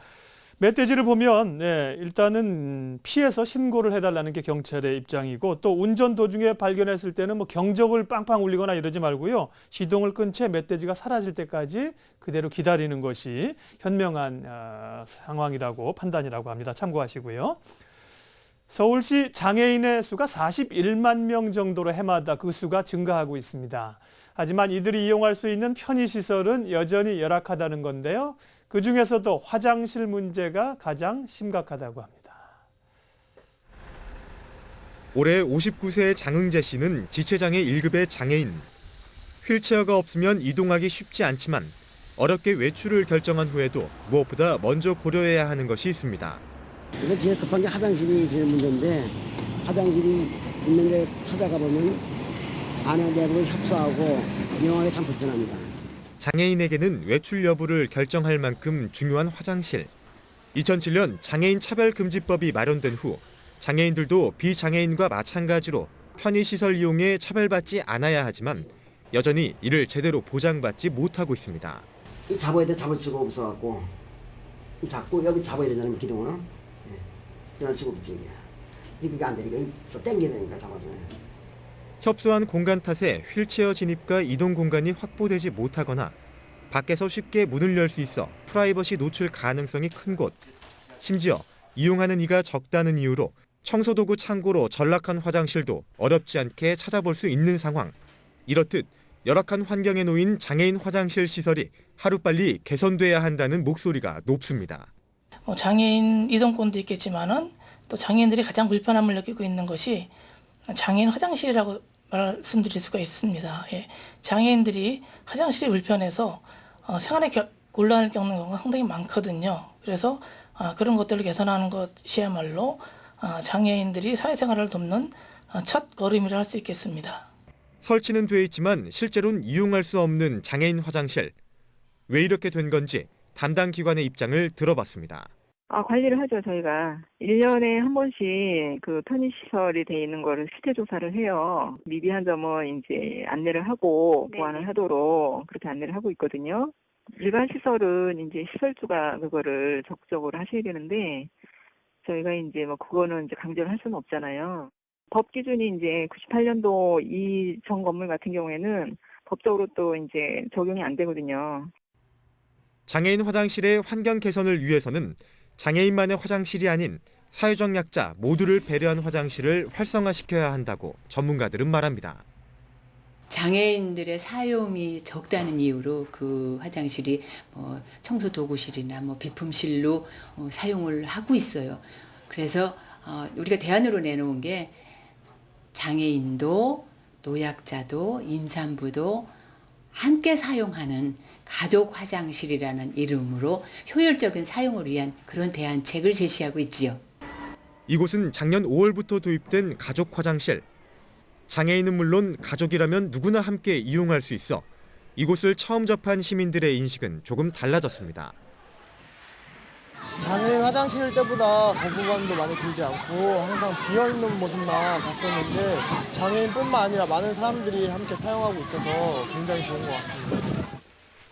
멧돼지를 보면 일단은 피해서 신고를 해달라는 게 경찰의 입장이고 또 운전 도중에 발견했을 때는 뭐 경적을 빵빵 울리거나 이러지 말고요. 시동을 끈 채 멧돼지가 사라질 때까지 그대로 기다리는 것이 현명한 상황이라고 판단이라고 합니다. 참고하시고요. 서울시 장애인의 수가 41만 명 정도로 해마다 그 수가 증가하고 있습니다. 하지만 이들이 이용할 수 있는 편의시설은 여전히 열악하다는 건데요. 그중에서도 화장실 문제가 가장 심각하다고 합니다.
올해 59세의 장흥재 씨는 지체장애 1급의 장애인. 휠체어가 없으면 이동하기 쉽지 않지만 어렵게 외출을 결정한 후에도 무엇보다 먼저 고려해야 하는 것이 있습니다.
이거 제일 급한 게 화장실이 제일 문제인데 화장실이 있는데 찾아가 보면 안에 내부를 협소하고 이용하기 참 불편합니다.
장애인에게는 외출 여부를 결정할 만큼 중요한 화장실. 2007년 장애인 차별금지법이 마련된 후 장애인들도 비장애인과 마찬가지로 편의시설 이용에 차별받지 않아야 하지만 여전히 이를 제대로 보장받지 못하고 있습니다.
이 잡아야 돼 잡을 수가 없어갖고 이 잡고 여기 잡아야 되잖아요 기둥을. 이런 식으로 붙이기야. 이게 안 되니까 땡겨야 되니까 잡아서.
협소한 공간 탓에 휠체어 진입과 이동 공간이 확보되지 못하거나 밖에서 쉽게 문을 열 수 있어 프라이버시 노출 가능성이 큰 곳. 심지어 이용하는 이가 적다는 이유로 청소도구 창고로 전락한 화장실도 어렵지 않게 찾아볼 수 있는 상황. 이렇듯 열악한 환경에 놓인 장애인 화장실 시설이 하루빨리 개선돼야 한다는 목소리가 높습니다.
장애인 이동권도 있겠지만은 또 장애인들이 가장 불편함을 느끼고 있는 것이 장애인 화장실이라고 말씀드릴 수가 있습니다. 장애인들이 화장실이 불편해서 생활에 곤란을 겪는 경우가 상당히 많거든요. 그래서 그런 것들을 개선하는 것이야말로 장애인들이 사회생활을 돕는 첫 걸음이라 할 수 있겠습니다.
설치는 돼 있지만 실제로는 이용할 수 없는 장애인 화장실. 왜 이렇게 된 건지 담당 기관의 입장을 들어봤습니다.
관리를 하죠, 저희가. 1년에 한 번씩 그 편의시설이 돼 있는 거를 실태 조사를 해요. 미비한 점은 이제 안내를 하고 보완을 하도록 그렇게 안내를 하고 있거든요. 일반 시설은 이제 시설주가 그거를 적극적으로 하셔야 되는데, 저희가 이제 뭐 그거는 이제 강제를 할 수는 없잖아요. 법 기준이 이제 98년도 이전 건물 같은 경우에는 법적으로 또 이제 적용이 안 되거든요.
장애인 화장실의 환경 개선을 위해서는 장애인만의 화장실이 아닌 사회적 약자 모두를 배려한 화장실을 활성화시켜야 한다고 전문가들은 말합니다.
장애인들의 사용이 적다는 이유로 그 화장실이 청소 도구실이나 비품실로 사용을 하고 있어요. 그래서 우리가 대안으로 내놓은 게 장애인도 노약자도 임산부도 함께 사용하는 가족 화장실이라는 이름으로 효율적인 사용을 위한 그런 대안책을 제시하고 있지요.
이곳은 작년 5월부터 도입된 가족 화장실. 장애인은 물론 가족이라면 누구나 함께 이용할 수 있어 이곳을 처음 접한 시민들의 인식은 조금 달라졌습니다.
장애인 화장실 때보다 거부감도 많이 들지 않고 항상 비어있는 모습만 봤었는데 장애인뿐만 아니라 많은 사람들이 함께 사용하고 있어서 굉장히 좋은 것 같습니다.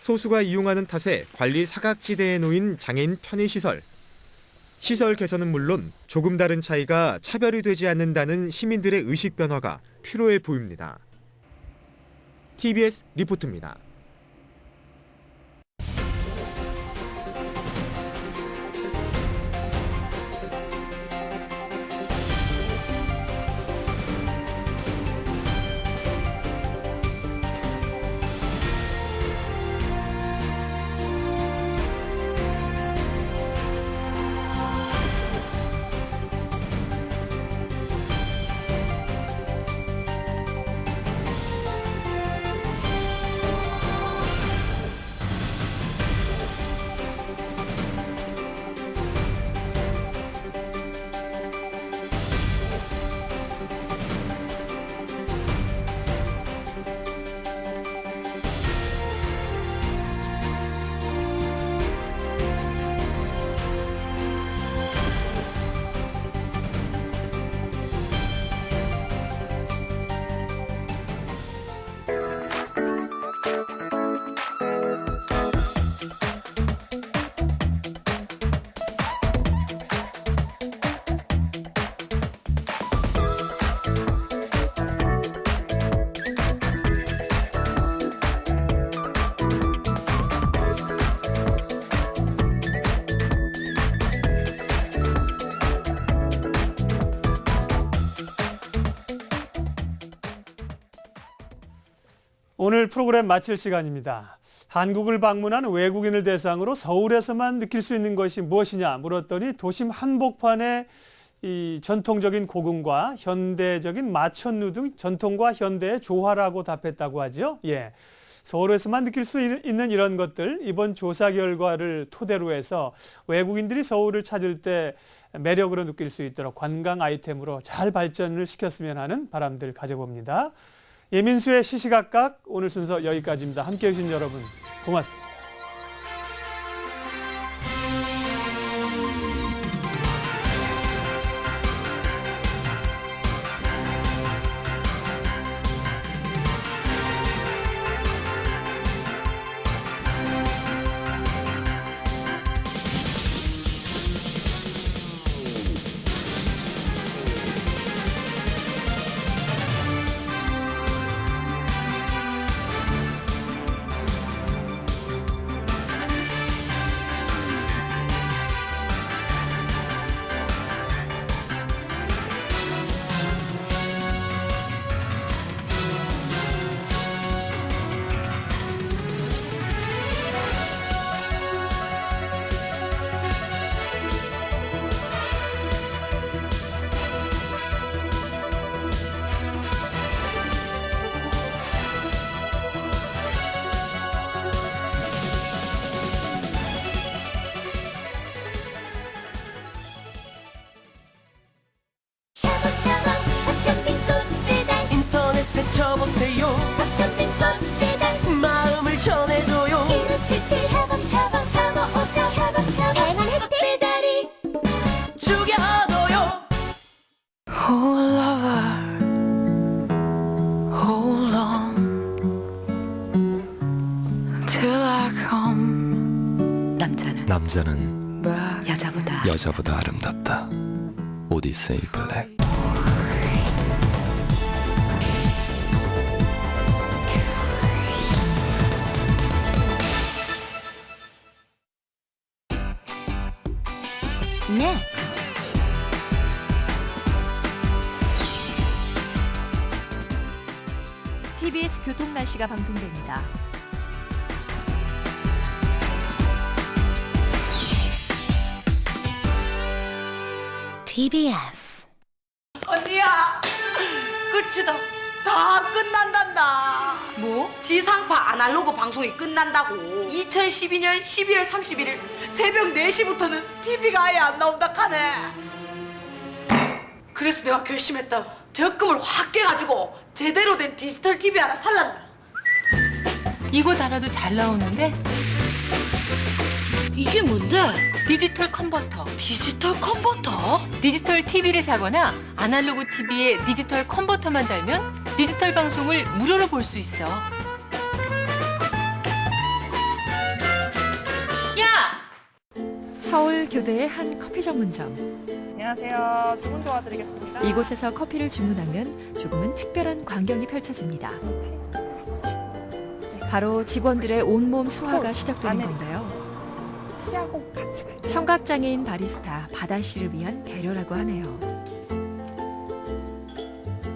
소수가 이용하는 탓에 관리 사각지대에 놓인 장애인 편의시설. 시설 개선은 물론 조금 다른 차이가 차별이 되지 않는다는 시민들의 의식 변화가 필요해 보입니다. TBS 리포트입니다.
오늘 프로그램 마칠 시간입니다. 한국을 방문한 외국인을 대상으로 서울에서만 느낄 수 있는 것이 무엇이냐 물었더니 도심 한복판에 이 전통적인 고궁과 현대적인 마천루 등 전통과 현대의 조화라고 답했다고 하죠. 예. 서울에서만 느낄 수 있는 이런 것들, 이번 조사 결과를 토대로 해서 외국인들이 서울을 찾을 때 매력으로 느낄 수 있도록 관광 아이템으로 잘 발전을 시켰으면 하는 바람들 가져봅니다. 예민수의 시시각각 오늘 순서 여기까지입니다. 함께해 주신 여러분 고맙습니다.
남자는 여자보다 아름답다. 오디세이 블랙.
Next.
TBS 교통 날씨가 방송됩니다.
TBS.
언니야, 끝이다. 다 끝난단다.
뭐?
지상파 아날로그 방송이 끝난다고. 2012년 12월 31일 새벽 4시부터는 TV가 아예 안 나온다 카네. 그래서 내가 결심했다. 적금을 확 깨가지고 제대로 된 디지털 TV 하나 살란다.
이거 달아도 잘 나오는데?
이게 뭔데?
디지털 컨버터.
디지털 컨버터?
디지털 TV를 사거나 아날로그 TV에 디지털 컨버터만 달면 디지털 방송을 무료로 볼 수 있어. 야!
서울 교대의 한 커피 전문점.
안녕하세요. 주문 도와드리겠습니다.
이곳에서 커피를 주문하면 조금은 특별한 광경이 펼쳐집니다. 바로 직원들의 온몸 수화가 시작되는 건데요.
피하고 같이 갈게요.
청각장애인 바리스타 바다 씨를 위한 배려라고 하네요.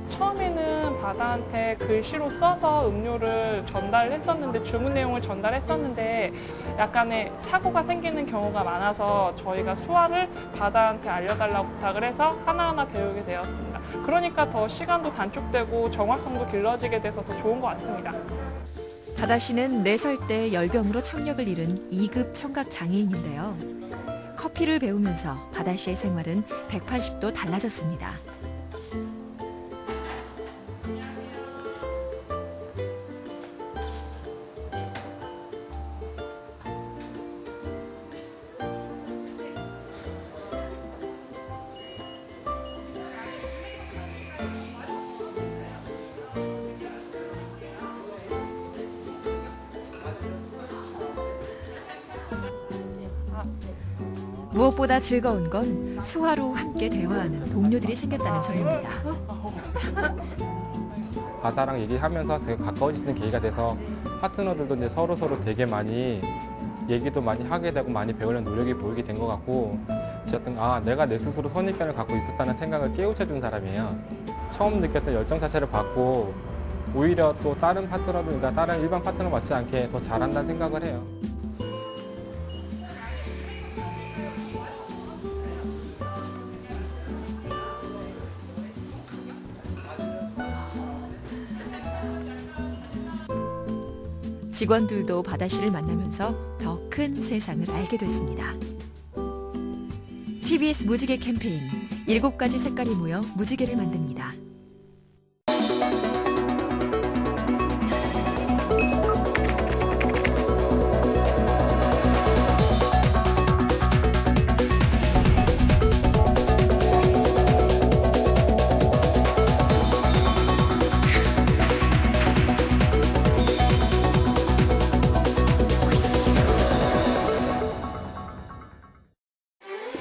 처음에는 바다한테 글씨로 써서 음료를 전달했었는데 주문 내용을 전달했었는데 약간의 착오가 생기는 경우가 많아서 저희가 수화를 바다한테 알려달라고 부탁을 해서 하나하나 배우게 되었습니다. 그러니까 더 시간도 단축되고 정확성도 길러지게 돼서 더 좋은 것 같습니다.
바다 씨는 4살 때 열병으로 청력을 잃은 2급 청각 장애인인데요. 커피를 배우면서 바다 씨의 생활은 180도 달라졌습니다. 무엇보다 즐거운 건 수화로 함께 대화하는 동료들이 생겼다는 점입니다.
바다랑 얘기하면서 되게 가까워지는 계기가 돼서 파트너들도 이제 서로 되게 많이 얘기도 많이 하게 되고 많이 배우려는 노력이 보이게 된 것 같고 어쨌든 내가 내 스스로 선입견을 갖고 있었다는 생각을 깨우쳐준 사람이에요. 처음 느꼈던 열정 자체를 받고 오히려 또 다른 파트너들, 그러니까 다른 일반 파트너 맞지 않게 더 잘한다는 생각을 해요.
직원들도 바다 씨를 만나면서 더 큰 세상을 알게 됐습니다. TBS 무지개 캠페인 7가지 색깔이 모여 무지개를 만듭니다.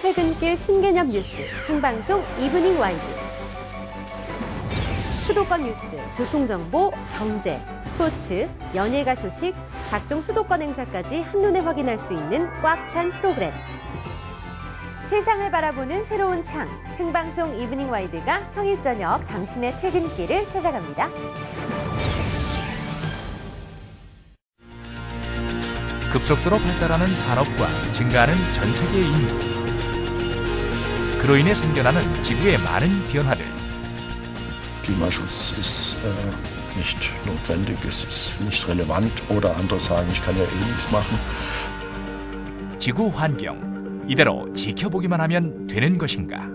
퇴근길 신개념 뉴스 생방송 이브닝 와이드. 수도권 뉴스, 교통정보, 경제, 스포츠, 연예가 소식, 각종 수도권 행사까지 한눈에 확인할 수 있는 꽉 찬 프로그램. 세상을 바라보는 새로운 창, 생방송 이브닝 와이드가 평일 저녁 당신의 퇴근길을 찾아갑니다.
급속도로 발달하는 산업과 증가하는 전 세계의 인구. 그로 인해 생겨나는 지구의 많은 변화들.
Klimaschutz ist nicht notwendig, es ist nicht relevant oder andere sagen, ich kann ja eh nichts machen.
지구 환경, 이대로 지켜보기만 하면 되는 것인가?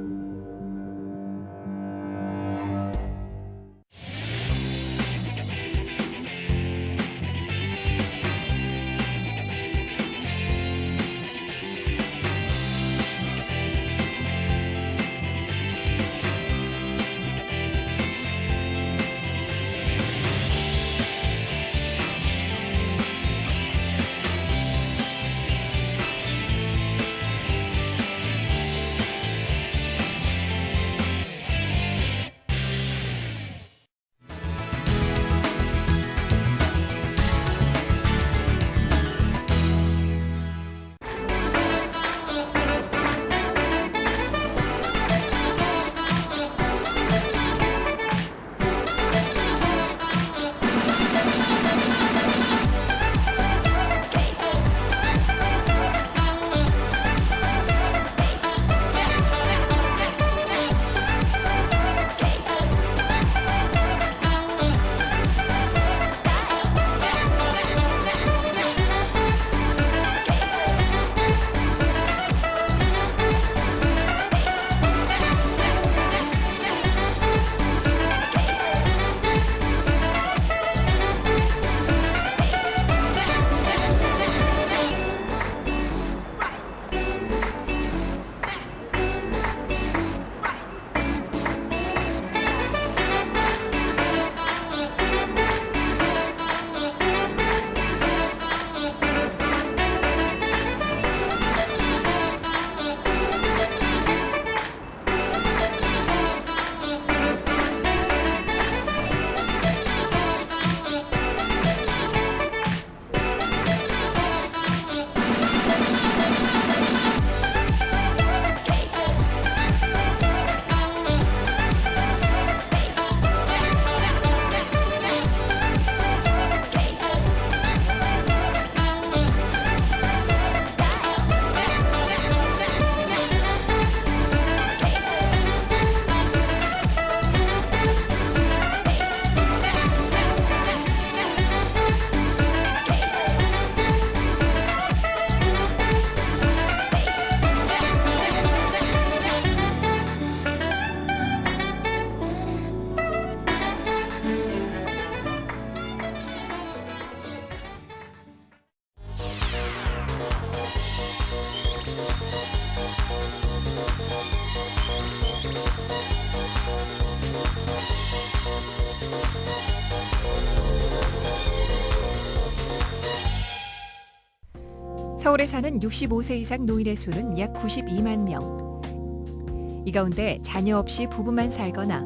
서울에 사는 65세 이상 노인의 수는 약 92만 명. 이 가운데 자녀 없이 부부만 살거나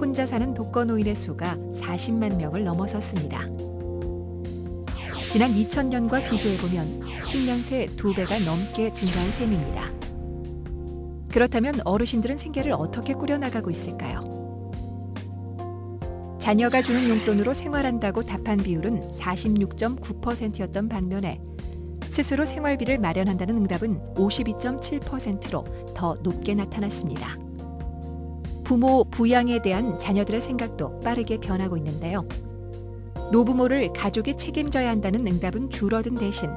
혼자 사는 독거노인의 수가 40만 명을 넘어섰습니다. 지난 2000년과 비교해보면 10년 새 2배가 넘게 증가한 셈입니다. 그렇다면 어르신들은 생계를 어떻게 꾸려나가고 있을까요? 자녀가 주는 용돈으로 생활한다고 답한 비율은 46.9%였던 반면에 스스로 생활비를 마련한다는 응답은 52.7%로 더 높게 나타났습니다. 부모 부양에 대한 자녀들의 생각도 빠르게 변하고 있는데요. 노부모를 가족이 책임져야 한다는 응답은 줄어든 대신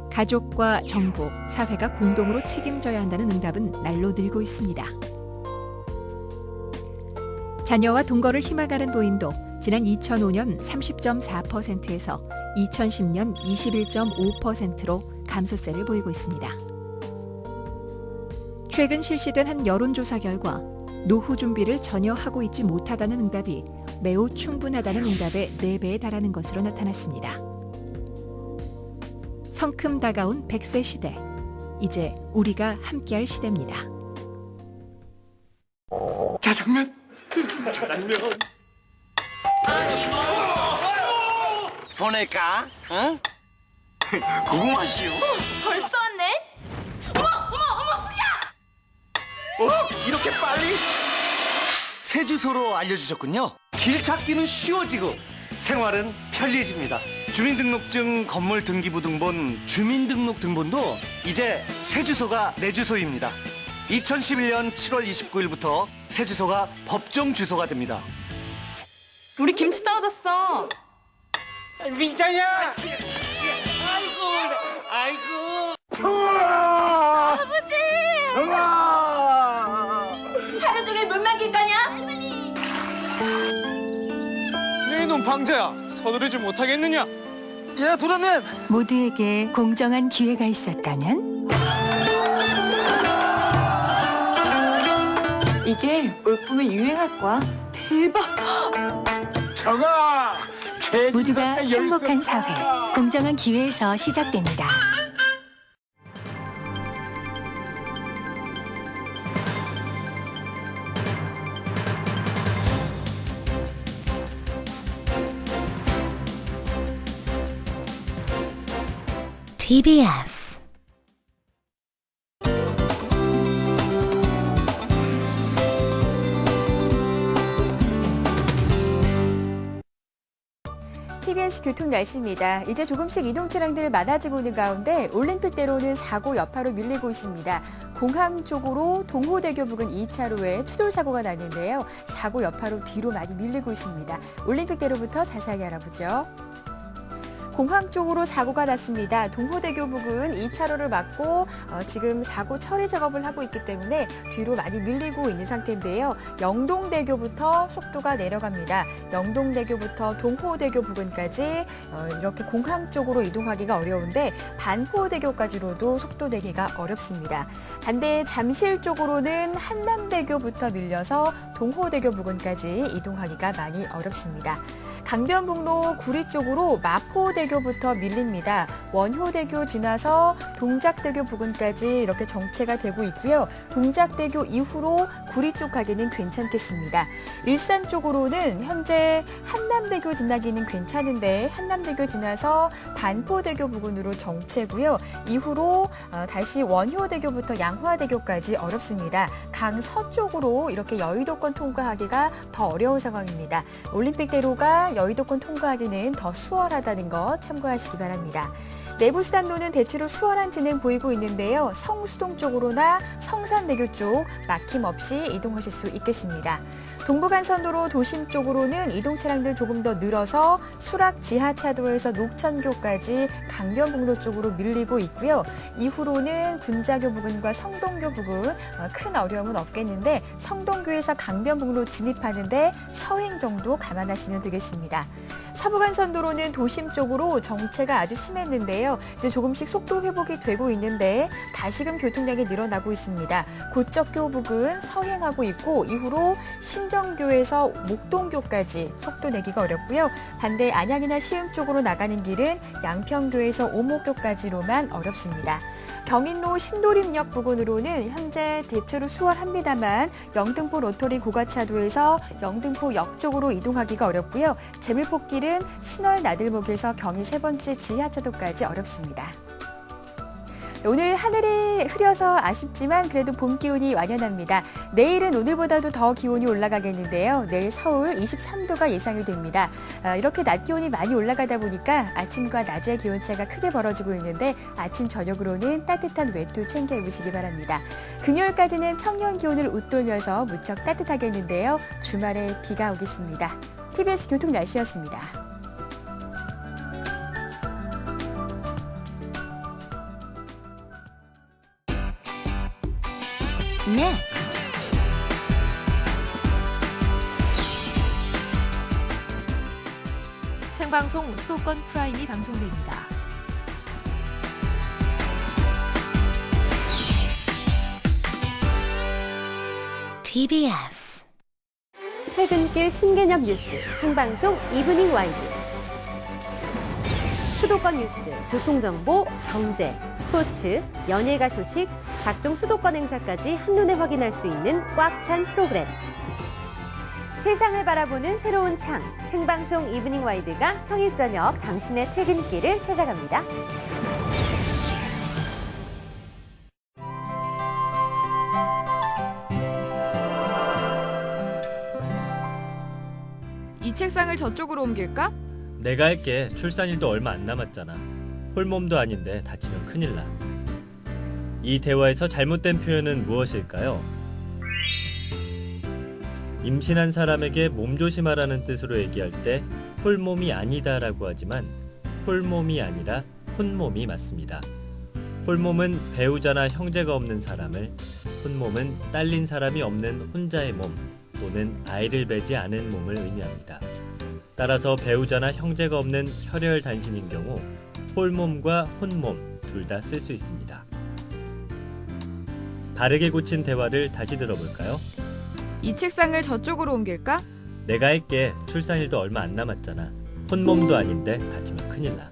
가족과 정부, 사회가 공동으로 책임져야 한다는 응답은 날로 늘고 있습니다. 자녀와 동거를 희망하는 노인도 지난 2005년 30.4%에서 2010년 21.5%로 감소세를 보이고 있습니다. 최근 실시된 한 여론조사 결과 노후 준비를 전혀 하고 있지 못하다는 응답이 매우 충분하다는 응답의 4배에 달하는 것으로 나타났습니다. 성큼 다가온 100세 시대, 이제 우리가 함께할 시대입니다.
짜장면. 보낼까? 응? 고구마시오.
벌써 왔네? 어머, 불이야!
이렇게 빨리? 새 주소로 알려주셨군요. 길 찾기는 쉬워지고 생활은 편리해집니다. 주민등록증, 건물등기부등본, 주민등록등본도 이제 새 주소가 내 주소입니다. 2011년 7월 29일부터 새 주소가 법정 주소가 됩니다.
우리 김치 떨어졌어.
미자야! 아이고. 정아!
아버지!
정아!
하루 종일 물 막힐 거냐?
너희놈 방자야, 서두르지 못하겠느냐?
예, 도련님!
모두에게 공정한 기회가 있었다면?
이게 올봄에 유행할 거야. 대박!
정아!
모두가 행복한 사회, 공정한 기회에서 시작됩니다. TBS
TBS 교통 날씨입니다. 이제 조금씩 이동 차량들 많아지고 있는 가운데 올림픽대로는 사고 여파로 밀리고 있습니다. 공항 쪽으로 동호대교 부근 2차로에 추돌 사고가 났는데요. 사고 여파로 뒤로 많이 밀리고 있습니다. 올림픽대로부터 자세하게 알아보죠. 공항 쪽으로 사고가 났습니다. 동호대교 부근 2차로를 막고 지금 사고 처리 작업을 하고 있기 때문에 뒤로 많이 밀리고 있는 상태인데요. 영동대교부터 속도가 내려갑니다. 영동대교부터 동호대교 부근까지 이렇게 공항 쪽으로 이동하기가 어려운데 반포대교까지로도 속도 내기가 어렵습니다. 반대 잠실 쪽으로는 한남대교부터 밀려서 동호대교 부근까지 이동하기가 많이 어렵습니다. 강변북로 구리 쪽으로 마포대교부터 밀립니다. 원효대교 지나서 동작대교 부근까지 이렇게 정체가 되고 있고요. 동작대교 이후로 구리 쪽 가기는 괜찮겠습니다. 일산 쪽으로는 현재 한남대교 지나기는 괜찮은데 한남대교 지나서 반포대교 부근으로 정체고요. 이후로 다시 원효대교부터 양화대교까지 어렵습니다. 강서쪽으로 이렇게 여의도권 통과하기가 더 어려운 상황입니다. 올림픽대로가 여의도권 통과하기는 더 수월하다는 거 참고하시기 바랍니다. 내부산로는 대체로 수월한 진행 보이고 있는데요. 성수동 쪽으로나 성산대교 쪽 막힘없이 이동하실 수 있겠습니다. 동부간선도로 도심 쪽으로는 이동 차량들 조금 더 늘어서 수락 지하차도에서 녹천교까지 강변북로 쪽으로 밀리고 있고요. 이후로는 군자교 부근과 성동교 부근 큰 어려움은 없겠는데 성동교에서 강변북로 진입하는데 서행 정도 감안하시면 되겠습니다. 서부간선도로는 도심 쪽으로 정체가 아주 심했는데요. 이제 조금씩 속도 회복이 되고 있는데 다시금 교통량이 늘어나고 있습니다. 고척교 부근 서행하고 있고 이후로 신정 행정교에서 목동교까지 속도 내기가 어렵고요. 반대 안양이나 시흥 쪽으로 나가는 길은 양평교에서 오목교까지로만 어렵습니다. 경인로 신도림역 부근으로는 현재 대체로 수월합니다만 영등포 로터리 고가차도에서 영등포역 쪽으로 이동하기가 어렵고요. 제물포길은 신월 나들목에서 경의 세 번째 지하차도까지 어렵습니다. 오늘 하늘이 흐려서 아쉽지만 그래도 봄 기운이 완연합니다. 내일은 오늘보다도 더 기온이 올라가겠는데요. 내일 서울 23도가 예상이 됩니다. 이렇게 낮 기온이 많이 올라가다 보니까 아침과 낮의 기온차가 크게 벌어지고 있는데 아침 저녁으로는 따뜻한 외투 챙겨 입으시기 바랍니다. 금요일까지는 평년 기온을 웃돌면서 무척 따뜻하겠는데요. 주말에 비가 오겠습니다. TBS 교통 날씨였습니다.
Next.
생방송 수도권 프라임이 방송됩니다.
TBS.
퇴근길 신개념 뉴스 생방송 이브닝 와이드. 수도권 뉴스, 교통정보, 경제, 스포츠, 연예가 소식, 각종 수도권 행사까지 한눈에 확인할 수 있는 꽉 찬 프로그램. 세상을 바라보는 새로운 창, 생방송 이브닝 와이드가 평일 저녁 당신의 퇴근길을 찾아갑니다.
이 책상을 저쪽으로 옮길까?
내가 할게. 출산일도 얼마 안 남았잖아. 홀몸도 아닌데 다치면 큰일 나. 이 대화에서 잘못된 표현은 무엇일까요? 임신한 사람에게 몸조심하라는 뜻으로 얘기할 때 홀몸이 아니다라고 하지만 홀몸이 아니라 혼몸이 맞습니다. 홀몸은 배우자나 형제가 없는 사람을, 혼몸은 딸린 사람이 없는 혼자의 몸 또는 아이를 배지 않은 몸을 의미합니다. 따라서 배우자나 형제가 없는 혈혈 단신인 경우 홀몸과 혼몸 둘 다 쓸 수 있습니다. 다르게 고친 대화를 다시 들어볼까요?
이 책상을 저쪽으로 옮길까?
내가 할게. 출산일도 얼마 안 남았잖아. 혼몸도 아닌데 다치면 큰일 나.